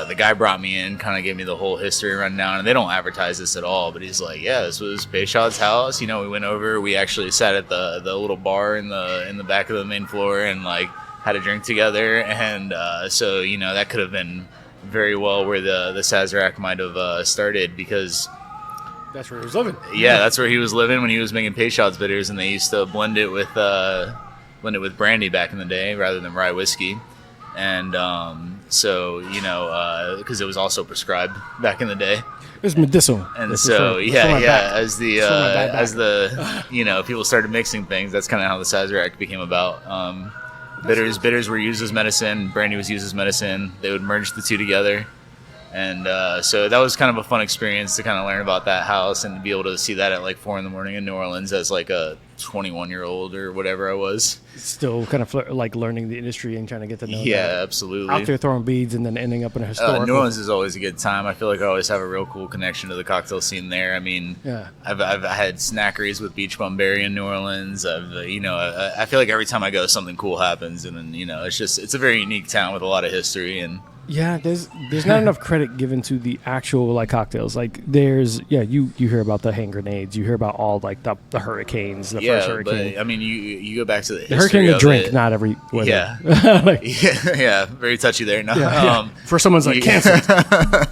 the guy brought me in, kind of gave me the whole history rundown, and they don't advertise this at all, but he's like, yeah, this was Payshaw's house. You know, we went over, we actually sat at the little bar in the back of the main floor and like had a drink together. And so, you know, that could have been very well where the Sazerac might have started, because That's where he was living. yeah, that's where he was living when he was making Payshaw's bitters, and they used to blend it with brandy back in the day rather than rye whiskey. And so, you know, because it was also prescribed back in the day. It was medicinal. And This is so, for yeah, my back. as the For my bad back. as the you know, people started mixing things, that's kind of how the Sazerac became about. Bitters were used as medicine. Brandy was used as medicine. They would merge the two together. And so that was kind of a fun experience to kind of learn about that house and to be able to see that at like 4 a.m. in New Orleans as like a 21-year-old or whatever I was. Still kind of like learning the industry and trying to get to know Yeah, that. absolutely. Out there throwing beads and then ending up in a historical. New Orleans is always a good time. I feel like I always have a real cool connection to the cocktail scene there. I mean, Yeah. I've had snackeries with Beach Bum Berry in New Orleans. I feel like every time I go, something cool happens, and then, you know, it's a very unique town with a lot of history. And Yeah, there's not enough credit given to the actual like cocktails. Like you hear about the hand grenades, you hear about all like the hurricanes, the first hurricane. but I mean, you go back to the The history hurricane to of drink, it. not every weather. Yeah. Like, yeah, very touchy there. No, yeah. For someone's like yeah. canceled.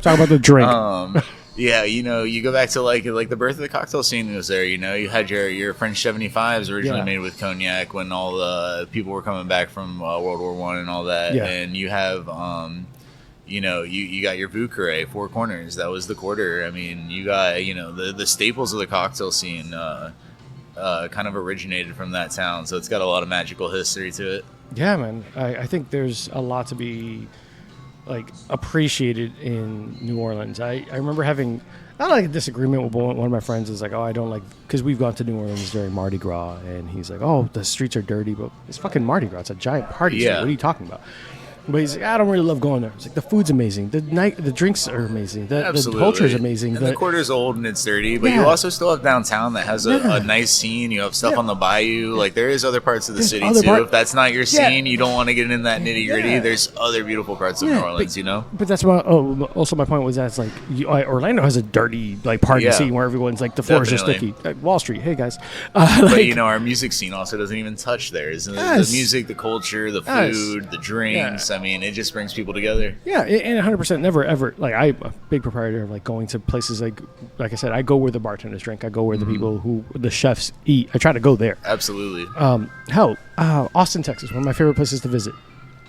Talk about the drink. Yeah, you know, you go back to like the birth of the cocktail scene was there. You know, you had your French 75s originally Yeah. made with cognac when all the people were coming back from World War I and all that. Yeah. And you have, you know, you got your Vauqueray, Four Corners. That was the quarter. I mean, you got, you know, the staples of the cocktail scene kind of originated from that town. So it's got a lot of magical history to it. Yeah, man. I think there's a lot to be like appreciated in New Orleans. I remember having not like a disagreement with one of my friends. Is like, oh, I don't like, because we've gone to New Orleans during Mardi Gras, and he's like, oh, the streets are dirty, but it's fucking Mardi Gras. It's a giant party street. Yeah. What are you talking about? But he's like, I don't really love going there. It's like the food's amazing, the drinks are amazing, the culture is amazing. And the quarter's old and it's dirty, but you Yeah. also still have downtown that has Yeah. a nice scene. You have stuff Yeah. on the bayou. Like, there is other parts of the There's city other too. If that's not your Yeah. scene, you don't want to get in that nitty gritty. Yeah. There's other beautiful parts of Yeah, New Orleans. but- You know. But that's what. Also, my point was that it's like Orlando has a dirty like party Yeah. scene where everyone's like the floors are Definitely. sticky. Wall Street, hey guys. But Like, you know, our music scene also doesn't even touch theirs. And Yes. the music, the culture, the Yes. food, the drinks. I mean, it just brings people together. yeah, and 100% never ever like I'm a big proprietor of like going to places like I said, I go where the bartenders drink. I go where the people who the chefs eat. I try to go there. Absolutely. Austin, Texas, one of my favorite places to visit.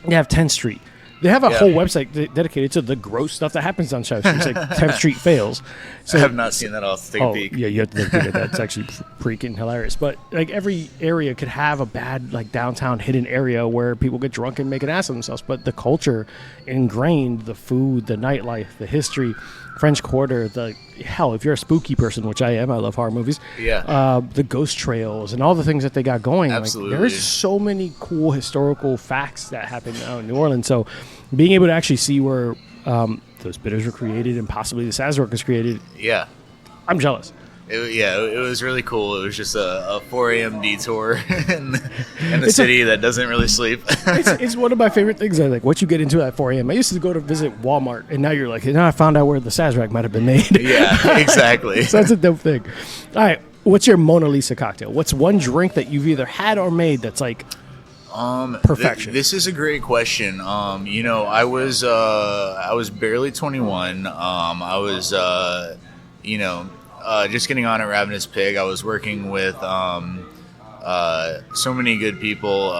They have 10th Street. They have a Yeah. whole website dedicated to the gross stuff that happens on South Street. It's like 10th Street fails. So I have not seen that. I'll have to take a peek. yeah, you have to take a peek at that. It's actually freaking hilarious. But like every area could have a bad like downtown hidden area where people get drunk and make an ass of themselves. But the culture ingrained, the food, the nightlife, the history, French Quarter, if you're a spooky person, which I am, I love horror movies. Yeah. The ghost trails and all the things that they got going. Absolutely. Like, there's so many cool historical facts that happen out in New Orleans. So being able to actually see where those bitters were created and possibly the Sazerac was created, Yeah. I'm jealous. It was really cool. It was just a 4 a.m. detour in a city that doesn't really sleep. It's one of my favorite things. I like what you get into at 4 a.m. I used to go to visit Walmart, and now you're like, now I found out where the Sazerac might have been made. Yeah, exactly. So that's a dope thing. All right, what's your Mona Lisa cocktail? What's one drink that you've either had or made that's like perfection? This is a great question. You know, I was barely 21. I was just getting on at Ravenous Pig. I was working with so many good people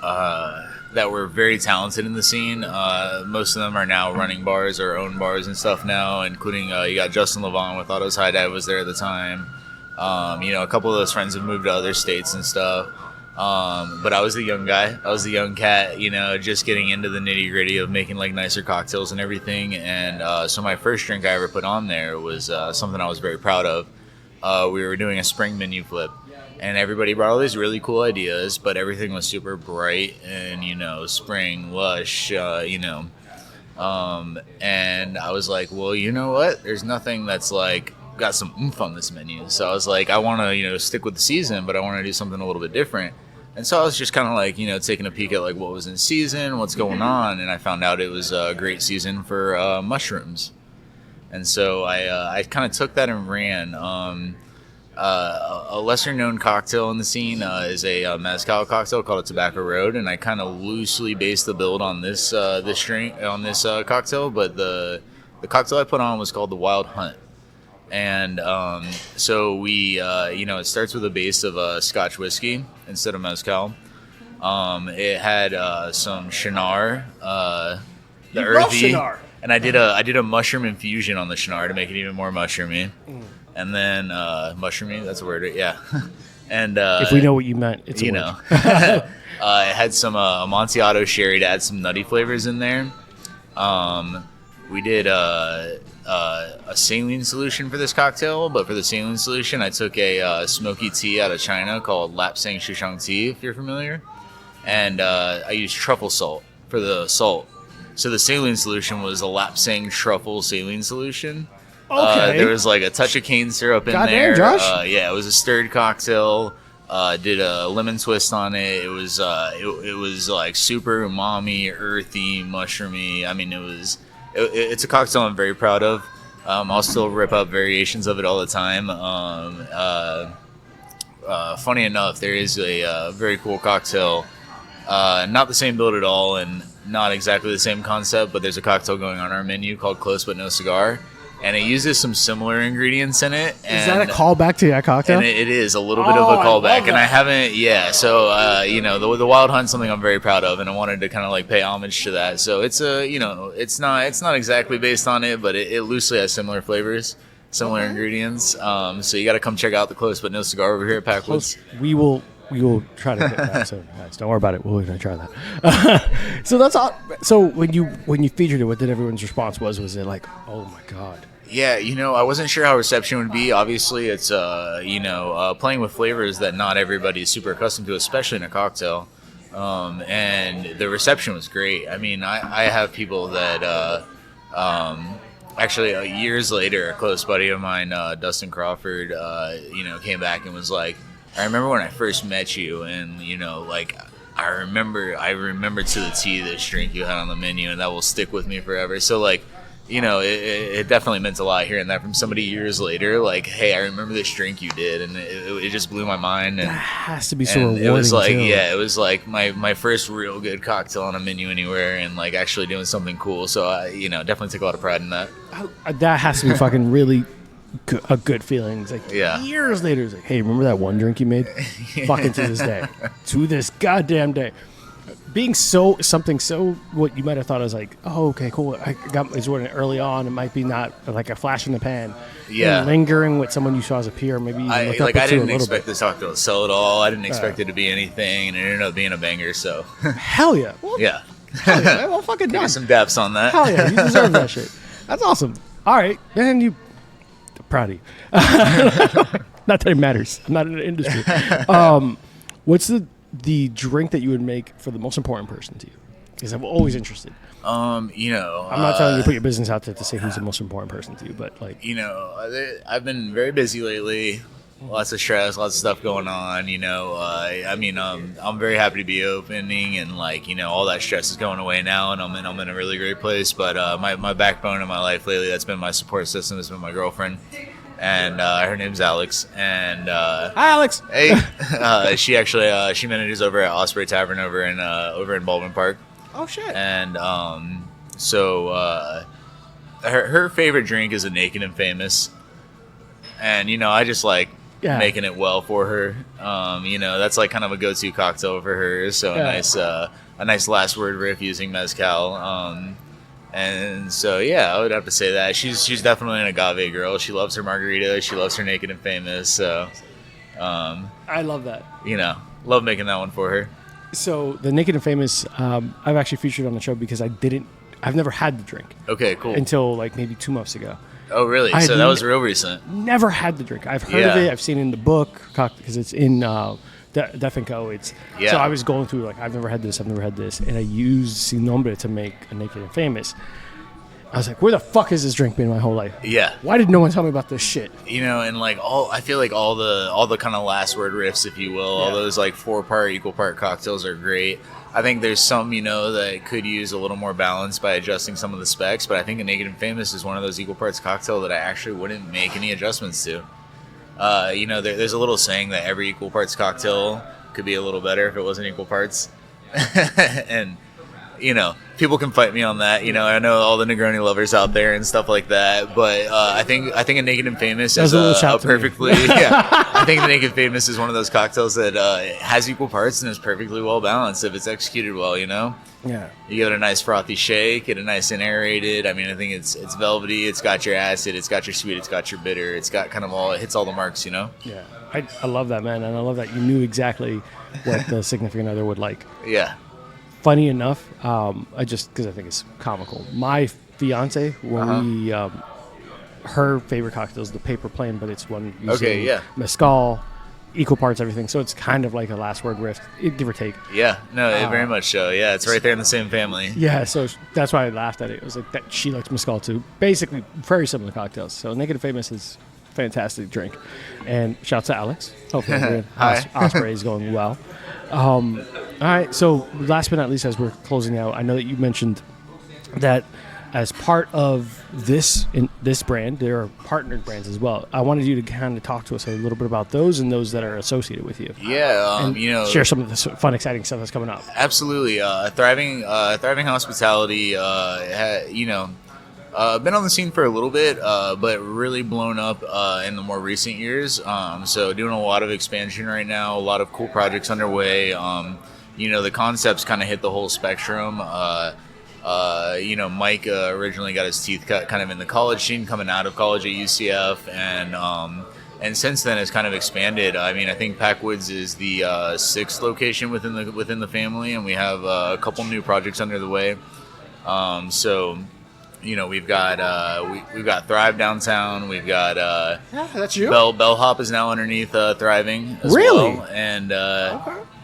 that were very talented in the scene. Most of them are now running bars or own bars and stuff now, including you got Justin Levant with Otto's High Dive was there at the time. You know, a couple of those friends have moved to other states and stuff. But I was the young guy. I was the young cat, you know, just getting into the nitty gritty of making like nicer cocktails and everything. And so my first drink I ever put on there was something I was very proud of. We were doing a spring menu flip. And everybody brought all these really cool ideas, but everything was super bright and, spring, lush, and I was like, well, you know what? There's nothing that's like got some oomph on this menu. So I was like, I want to, stick with the season, but I want to do something a little bit different. And so I was just kind of like, taking a peek at like what was in season, what's going on. And I found out it was a great season for mushrooms. And so I kind of took that and ran. A lesser-known cocktail in the scene is a mezcal cocktail called a Tobacco Road, and I kind of loosely based the build on this cocktail. But the cocktail I put on was called the Wild Hunt, and so we it starts with a base of Scotch whiskey instead of mezcal. It had some Shinar, the earthy, and I did a mushroom infusion on the Shinar to make it even more mushroomy. And then mushroomy, that's a word, yeah. And if we know what you meant, it's a word. It had some Amontillado sherry to add some nutty flavors in there. We did a saline solution for this cocktail, but for the saline solution, I took a smoky tea out of China called Lapsang Shushang tea, if you're familiar. And I used truffle salt for the salt. So the saline solution was a Lapsang truffle saline solution. Okay. There was like a touch of cane syrup in Goddamn, there. Josh. Yeah, it was a stirred cocktail. Did a lemon twist on it. It was like super umami, earthy, mushroomy. I mean, it's a cocktail I'm very proud of. I'll still rip up variations of it all the time. Funny enough, there is a very cool cocktail. Not the same build at all, and not exactly the same concept, but there's a cocktail going on our menu called Close But No Cigar. And it uses some similar ingredients in it. And, is that a callback to that cocktail? And it is a little bit of a callback. And I haven't, So, the Wild Hunt's something I'm very proud of, and I wanted to kind of like pay homage to that. So it's it's not exactly based on it, but it loosely has similar flavors, similar ingredients. So you got to come check out the Close But No Cigar over here at Packwoods. We will try to get that. So guys, don't worry about it. We're going to try that. So that's all. So when you featured it, what did everyone's response was? Was it like, oh my god? Yeah, I wasn't sure how reception would be. Obviously, it's playing with flavors that not everybody is super accustomed to, especially in a cocktail. And the reception was great. I mean, I have people that actually years later, a close buddy of mine, Dustin Crawford, came back and was like, I remember when I first met you, and I remember to the T this drink you had on the menu, and that will stick with me forever. So it definitely meant a lot hearing that from somebody years later. Like, hey, I remember this drink you did, and it just blew my mind. And that has to be so rewarding. It was like, too. yeah, it was like my first real good cocktail on a menu anywhere, and like actually doing something cool. So I, definitely take a lot of pride in that. That has to be fucking really a good feeling. It's like yeah. Years later, it's like, hey, remember that one drink you made? Fucking to this day, to this goddamn day. Being something what you might have thought is like, oh, okay, cool. I got this one early on. It might be not like a flash in the pan. Yeah. And lingering with someone you saw as a peer, maybe even look up I to didn't a expect bit. this cocktail to sell at all. I didn't expect it to be anything, and it ended up being a banger. So hell yeah. Well, yeah. Hell yeah. Well, fucking Give me done. some daps on that. Hell yeah. You deserve that shit. That's awesome. All right, man. I'm proud of you. Not that it matters. I'm not in the industry. What's the drink that you would make for the most important person to you? Because I'm always interested. I'm not telling you to put your business out there to say who's the most important person to you, but like, I've been very busy lately. Lots of stress, lots of stuff going on. I'm very happy to be opening, and all that stress is going away now, and I'm in a really great place. But my backbone in my life lately, that's been my support system, has been my girlfriend. And her name's Alex. And hi, Alex. Hey, she actually she manages over at Osprey Tavern over in Baldwin Park. Oh shit. And her favorite drink is a Naked and Famous, and I just like making it well for her. That's like kind of a go-to cocktail for her. So a nice last word riff using mezcal. And so, I would have to say that she's definitely an agave girl. She loves her margarita. She loves her Naked and Famous. So, I love that. Love making that one for her. So the Naked and Famous, I've actually featured on the show because I've never had the drink. Okay, cool. Until like maybe 2 months ago. Oh, really? So that was real recent. Never had the drink. I've heard of it. I've seen it in the book because it's in Death & Co. So I was going through like I've never had this, and I used Sin Nombre to make a Naked and Famous. I was like, where the fuck has this drink been my whole life? Yeah. Why did no one tell me about this shit? And like I feel like all the kind of last word riffs, if you will, all those like 4-part, equal part cocktails are great. I think there's some, that could use a little more balance by adjusting some of the specs, but I think a Naked and Famous is one of those equal parts cocktail that I actually wouldn't make any adjustments to. There's a little saying that every equal parts cocktail could be a little better if it wasn't equal parts. And, people can fight me on that. I know all the Negroni lovers out there and stuff like that, but I think a Naked and Famous is a perfectly I think the Naked and Famous is one of those cocktails that has equal parts and is perfectly well balanced if it's executed well. Yeah. You give it a nice frothy shake, get it nice and aerated. I mean, I think it's velvety. It's got your acid. It's got your sweet. It's got your bitter. It's got kind of it hits all the marks. Yeah. I love that, man, and I love that you knew exactly what the significant other would like. Yeah. Funny enough, because I think it's comical. My fiance, when her favorite cocktail is the paper plane, but it's one using mezcal, equal parts, everything. So it's kind of like a last word riff, give or take. Yeah, no, very much so. Yeah, it's right there in the same family. Yeah, so that's why I laughed at it. It was like that she likes mezcal too. Basically, very similar cocktails. So Naked and Famous is a fantastic drink. And shouts to Alex. Hopefully Osprey is going well. All right, so last but not least, as we're closing out, I know that you mentioned that as part of this brand, there are partnered brands as well. I wanted you to kind of talk to us a little bit about those and those that are associated with you. Yeah, share some of the fun, exciting stuff that's coming up. Absolutely, thriving hospitality. Been on the scene for a little bit, but really blown up in the more recent years. So doing a lot of expansion right now, a lot of cool projects underway. The concepts kind of hit the whole spectrum. Mike originally got his teeth cut kind of in the college scene, coming out of college at UCF, and since then has kind of expanded. I mean, I think Packwoods is the 6th location within the family, and we have a couple new projects under the way. We've got Thrive downtown. We've got that's you. Bellhop is now underneath Thriving as well,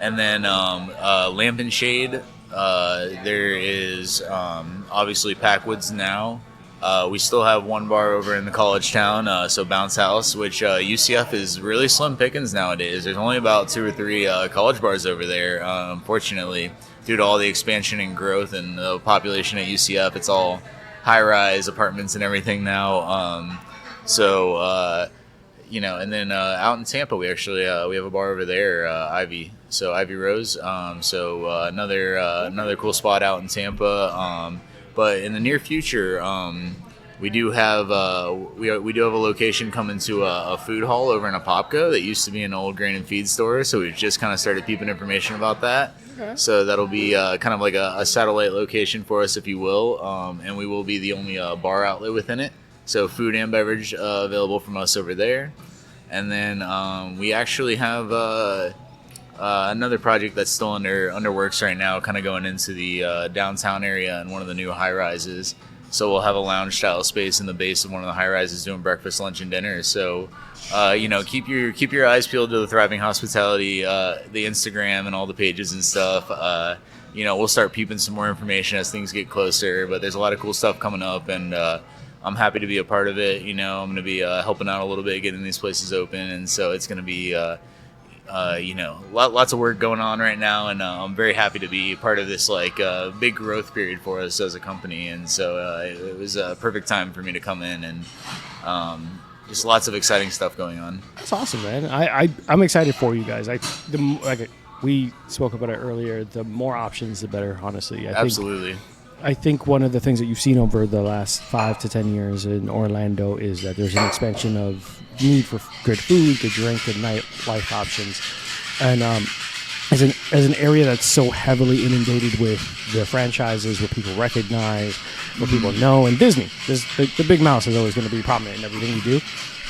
and then Lamp and Shade. There is obviously Packwoods now. We still have one bar over in the college town, so Bounce House, which UCF is really slim pickings nowadays. There's only about 2 or 3 college bars over there, unfortunately, due to all the expansion and growth and the population at UCF. It's all high-rise apartments and everything now. And then out in Tampa, we actually we have a bar over there, Ivy Rose. Another cool spot out in Tampa. But in the near future, we do have we do have a location coming to a food hall over in Apopka that used to be an old grain and feed store. So we've just kind of started peeping information about that. Okay. So that'll be kind of like a satellite location for us, if you will, and we will be the only bar outlet within it. So food and beverage available from us over there. And then we actually have another project that's still under works right now, kind of going into the downtown area in one of the new high-rises. So we'll have a lounge-style space in the base of one of the high-rises doing breakfast, lunch, and dinner. So, keep your eyes peeled to the Thriving Hospitality, the Instagram and all the pages and stuff. We'll start peeping some more information as things get closer. But there's a lot of cool stuff coming up, and I'm happy to be a part of it. I'm going to be helping out a little bit, getting these places open, and so it's going to be lots of work going on right now, and I'm very happy to be part of this big growth period for us as a company. And so it was a perfect time for me to come in, and just lots of exciting stuff going on. That's awesome, man. I'm excited for you guys. We spoke about it earlier. The more options, the better. Honestly, Absolutely. I think one of the things that you've seen over the last 5 to 10 years in Orlando is that there's an expansion of need for good food, good drink, good nightlife options. And as an area that's so heavily inundated with the franchises, where people recognize, where people know, and Disney, the big mouse is always going to be prominent in everything you do.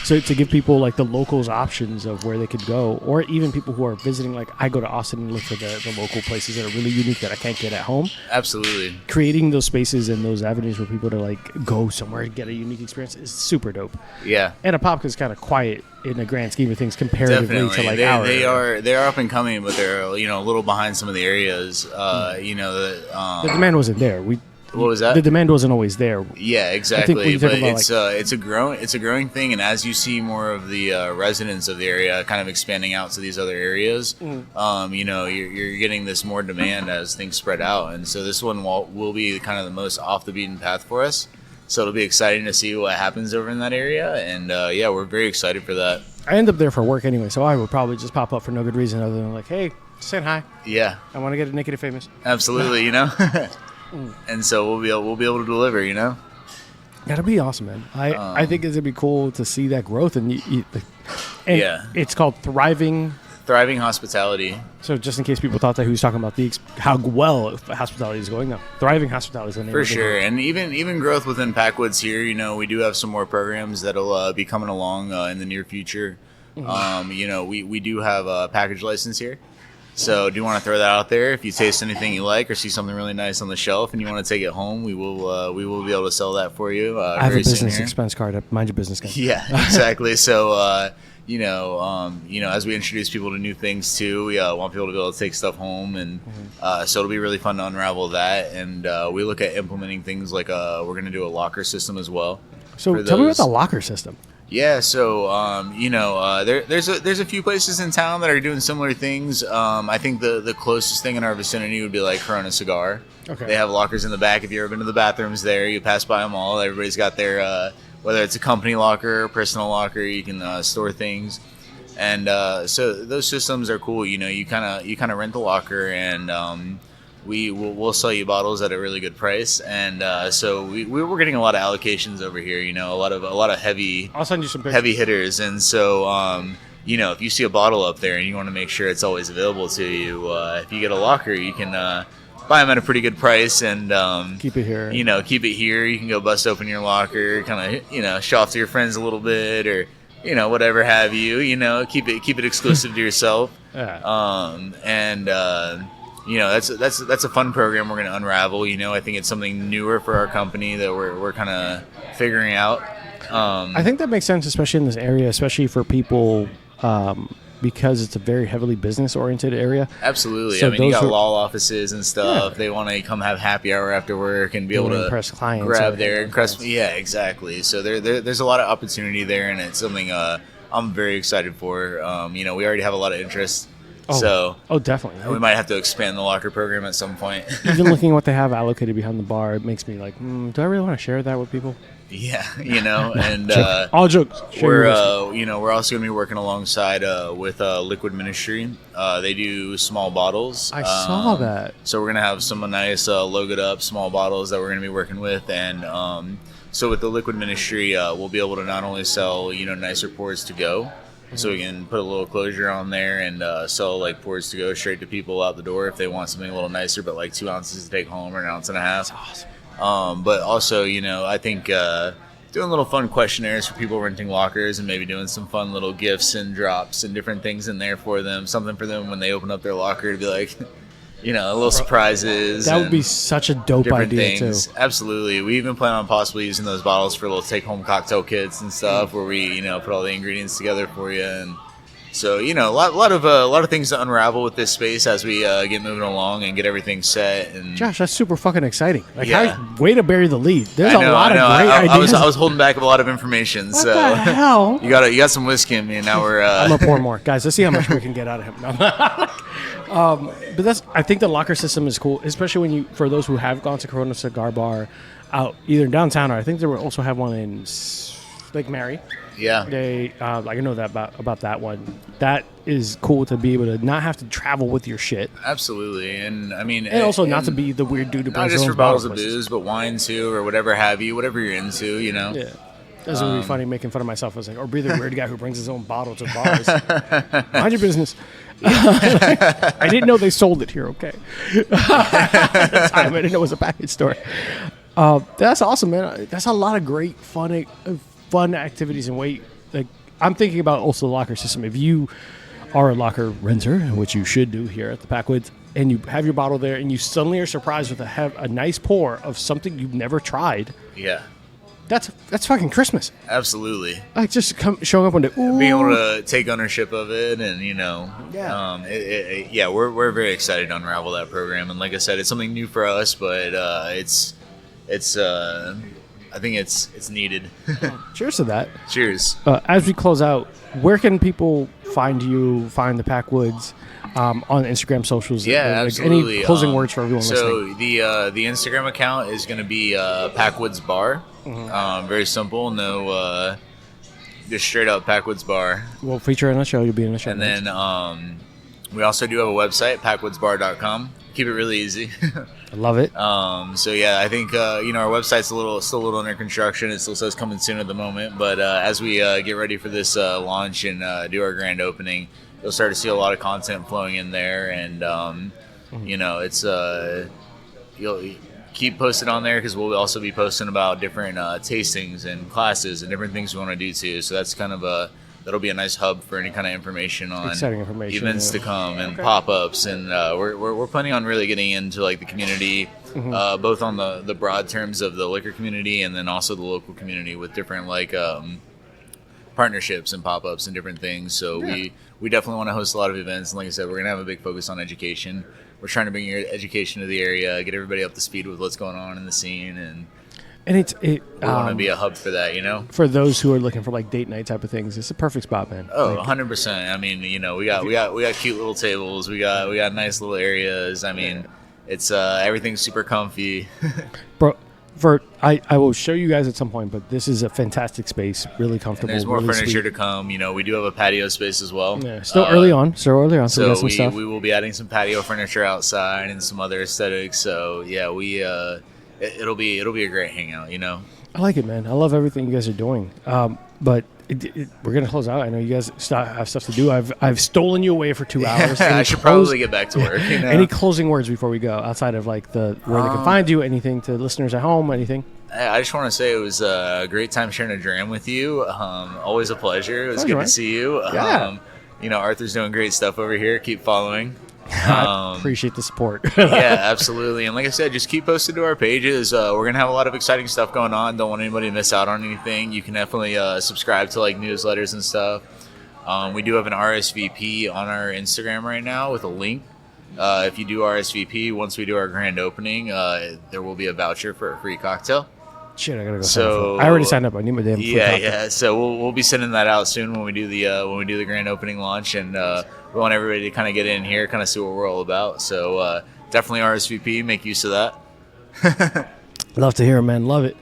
So to give people like the locals options of where they could go, or even people who are visiting, like I go to Austin and look for the local places that are really unique that I can't get at home. Absolutely. Creating those spaces and those avenues for people to like go somewhere and get a unique experience is super dope. Yeah. And Apopka is kind of quiet in the grand scheme of things comparatively Definitely. to like they're up and coming, but they're a little behind some of the areas. The demand wasn't there. What was that? The demand wasn't always there. Yeah, exactly. But it's it's a growing thing, and as you see more of the residents of the area kind of expanding out to these other areas, you're getting this more demand as things spread out, and so this one will be kind of the most off the beaten path for us. So it'll be exciting to see what happens over in that area, and we're very excited for that. I end up there for work anyway, so I would probably just pop up for no good reason other than like, hey, saying hi. Yeah, I want to get naked and famous. Absolutely, And so we'll be able to deliver, That'd be awesome, man. I think it'd be cool to see that growth, and it's called Thriving Hospitality. So just in case people thought that he was talking about how well hospitality is going now, Thriving Hospitality is the name. For sure, and even growth within Packwoods here. We do have some more programs that'll be coming along in the near future. We do have a package license here. So do you want to throw that out there? If you taste anything you like or see something really nice on the shelf and you want to take it home, we will be able to sell that for you. I have a business expense card. Mind your business, guys. Yeah, exactly. So as we introduce people to new things too, we want people to be able to take stuff home, and so it'll be really fun to unravel that. And we look at implementing things like we're going to do a locker system as well. So tell me about the locker system. Yeah, so there's a few places in town that are doing similar things. I think the closest thing in our vicinity would be like Corona Cigar. Okay. They have lockers in the back. If you've ever been to the bathrooms there, you pass by them all. Everybody's got their whether it's a company locker or personal locker, you can store things. And so those systems are cool. You kind of rent the locker, and we'll sell you bottles at a really good price, and so we're getting a lot of allocations over here. A lot of heavy. I'll send you some pictures. Heavy hitters, and so if you see a bottle up there and you want to make sure it's always available to you, if you get a locker, you can buy them at a pretty good price and keep it here. Keep it here. You can go bust open your locker, kind of show off to your friends a little bit, or whatever have you. Keep it exclusive to yourself. Yeah. That's a fun program we're going to unravel. I think it's something newer for our company that we're kind of figuring out. I think that makes sense, especially in this area, especially for people because it's a very heavily business-oriented area. Absolutely. So you got law offices and stuff. Yeah. They want to come have happy hour after work and be able to impress clients, grab their impress. Yeah, exactly. So there's a lot of opportunity there, and it's something I'm very excited for. We already have a lot of interest. Oh, definitely. We might have to expand the locker program at some point. Even looking at what they have allocated behind the bar, it makes me like, do I really want to share that with people? Yeah, and all jokes. We're also going to be working alongside with Liquid Ministry. They do small bottles. I saw that. So we're going to have some nice logoed up small bottles that we're going to be working with, and so with the Liquid Ministry, we'll be able to not only sell nicer pours to go. So we can put a little closure on there and sell like pours to go straight to people out the door if they want something a little nicer, but like 2 ounces to take home or 1.5 ounces. That's awesome. But also, I think doing little fun questionnaires for people renting lockers and maybe doing some fun little gifts and drops and different things in there for them, something for them when they open up their locker to be like, little surprises. That would be such a dope idea things. Too. Absolutely. We even plan on possibly using those bottles for little take-home cocktail kits and stuff where we, put all the ingredients together for you. And so, a lot of things to unravel with this space as we get moving along and get everything set. And Josh, that's super fucking exciting. Yeah. Way to bury the lead. There's a lot of great ideas. I was holding back a lot of information. What the hell? You got some whiskey in me, and now we're. I'm gonna pour more, guys. Let's see how much we can get out of him. But I think the locker system is cool, especially for those who have gone to Corona Cigar Bar out either in downtown or I think they will also have one in Lake Mary. Yeah, they I know that about that one. That is cool to be able to not have to travel with your shit. Absolutely, and also not to be the weird dude to bring not just for bottles of booze, but wine too, or whatever have you, whatever you're into, Yeah. That's going to be funny making fun of myself. I was like, or be the weird guy who brings his own bottle to bars. Mind your business. I didn't know they sold it here, okay. At the time, I didn't know it was a package store. That's awesome, man. That's a lot of great fun activities and like I'm thinking about also the locker system. If you are a locker renter, which you should do here at the Packwoods, and you have your bottle there, and you suddenly are surprised with a nice pour of something you've never tried. Yeah. That's fucking Christmas. Absolutely. Like just showing up one day, ooh. Being able to take ownership of it, and we're very excited to unravel that program. And like I said, it's something new for us, but it's I think it's needed. Cheers to that. Cheers. As we close out, where can people find you? Find the Packwoods on Instagram socials? Yeah, absolutely. Any closing words for everyone so listening? the Instagram account is going to be Packwoods Bar. Mm-hmm. Very simple. No, just straight up Packwoods Bar. We'll feature in the show. You'll be in the show. And then we also do have a website, packwoodsbar.com. Keep it really easy. I love it. So yeah, I think our website's still a little under construction. It still says coming soon at the moment, but as we get ready for this launch and do our grand opening, you'll start to see a lot of content flowing in there, and it's you'll keep posted on there because we'll also be posting about different tastings and classes and different things we want to do too. So that's kind of that'll be a nice hub for any kind of information on exciting information, events to come and pop-ups, and we're planning on really getting into like the community, both on the broad terms of the liquor community and then also the local community with different like partnerships and pop-ups and different things. So we definitely want to host a lot of events, and like I said, we're gonna have a big focus on education. We're trying to bring your education to the area, get everybody up to speed with what's going on in the scene, and we want to be a hub for that, For those who are looking for like date night type of things, it's a perfect spot, man. Oh, 100%. I mean, we got cute little tables, we got nice little areas. I mean, it's everything's super comfy. Bro, I will show you guys at some point, but this is a fantastic space, really comfortable. And there's more really furniture sweet. to come. We do have a patio space as well. Yeah, still early on. So we got some stuff. We will be adding some patio furniture outside and some other aesthetics. So yeah, it'll be a great hangout. I like it, man. I love everything you guys are doing. But we're gonna close out. I know you guys have stuff to do. I've stolen you away for 2 hours. I should probably get back to work. Any closing words before we go, outside of like where they can find you? Anything to listeners at home? Anything? I just want to say it was a great time sharing a dram with you. Always a pleasure. It was good to see you. Yeah. Arthur's doing great stuff over here. Keep following. I appreciate the support. Yeah, absolutely. And like I said, just keep posted to our pages. We're going to have a lot of exciting stuff going on. Don't want anybody to miss out on anything. You can definitely subscribe to like newsletters and stuff. We do have an RSVP on our Instagram right now with a link. If you do RSVP, once we do our grand opening, there will be a voucher for a free cocktail. Shit, I gotta go. So I already signed up. I need my damn free cocktail. Yeah. So we'll be sending that out soon when we do the grand opening launch, and we want everybody to kind of get in here, kind of see what we're all about. So definitely RSVP, make use of that. Love to hear it, man. Love it.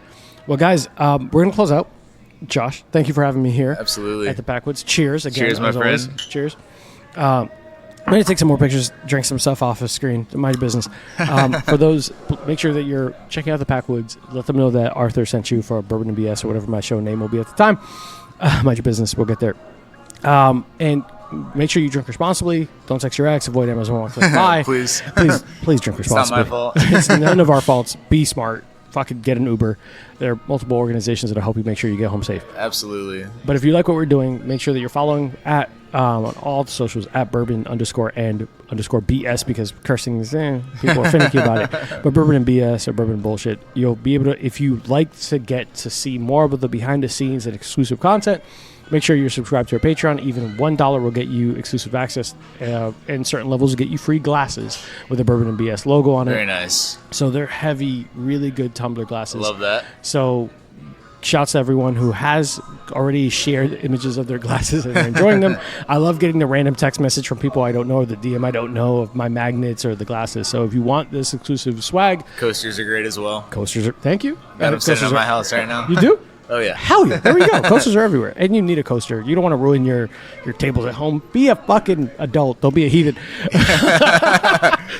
Well, guys, we're gonna close out. Josh, thank you for having me here. Absolutely. At the Packwoods. Cheers again. Cheers, my friend. Always. Cheers. I'm going to take some more pictures, drink some stuff off the screen. Mind your business. For those, make sure that you're checking out the Packwoods. Let them know that Arthur sent you for Bourbon BS or whatever my show name will be at the time. Mind your business. We'll get there. And make sure you drink responsibly. Don't text your ex. Avoid Amazon. Buy. Please drink responsibly. It's not my fault. It's none of our faults. Be smart. Fucking get an Uber. There are multiple organizations that'll help you make sure you get home safe. Absolutely. But if you like what we're doing, make sure that you're following on all the socials at Bourbon _ BS, because cursing is people are finicky about it. But Bourbon and BS or Bourbon Bullshit, you'll be able to, if you like to get to see more of the behind the scenes and exclusive content, make sure you're subscribed to our Patreon. Even $1 will get you exclusive access, and certain levels will get you free glasses with the Bourbon and BS logo on it. Very nice. So they're heavy, really good tumbler glasses. Love that. So shouts to everyone who has already shared images of their glasses and they're enjoying them. I love getting the random text message from people I don't know, or the DM I don't know, of my magnets or the glasses. So if you want this exclusive swag, coasters are great as well. Coasters are, thank you. Got them sitting at my house right now. You do? Oh, yeah. Hell yeah. There we go. Coasters are everywhere. And you need a coaster. You don't want to ruin your tables at home. Be a fucking adult. Don't be a heathen.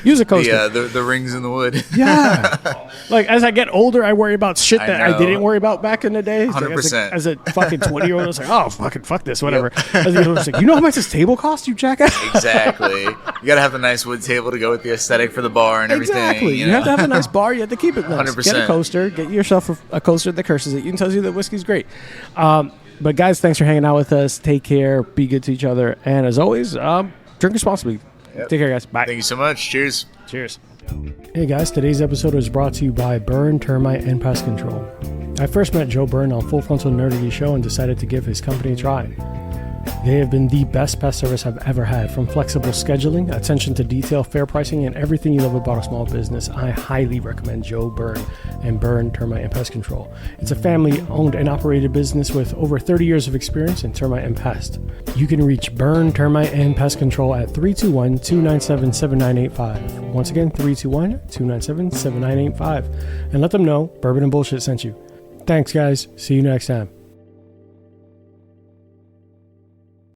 Use a coaster. The rings in the wood. Yeah. Like, as I get older, I worry about shit that I didn't worry about back in the day. 100%. Like, as a fucking 20-year-old, I was like, oh, fucking fuck this, whatever. Yep. As a like, you know how much this table costs, you jackass? Exactly. You got to have a nice wood table to go with the aesthetic for the bar and everything. Exactly. You have to have a nice bar. You have to keep it nice. 100%. Get a coaster. Get yourself a coaster that curses at you and tells you that whiskey's great. But guys, thanks for hanging out with us. Take care. Be good to each other. And as always, drink responsibly. Yep. Take care, guys. Bye. Thank you so much. Cheers. Cheers. Hey guys, today's episode is brought to you by Burn, Termite, and Pest Control. I first met Joe Byrne on Full Frontal Nerdity Show and decided to give his company a try. They have been the best pest service I've ever had. From flexible scheduling, attention to detail, fair pricing, and everything you love about a small business, I highly recommend Joe Byrne and Burn, Termite, and Pest Control. It's a family-owned and operated business with over 30 years of experience in termite and pest. You can reach Burn, Termite, and Pest Control at 321-297-7985. Once again, 321-297-7985. And let them know Bourbon and Bullshit sent you. Thanks, guys. See you next time.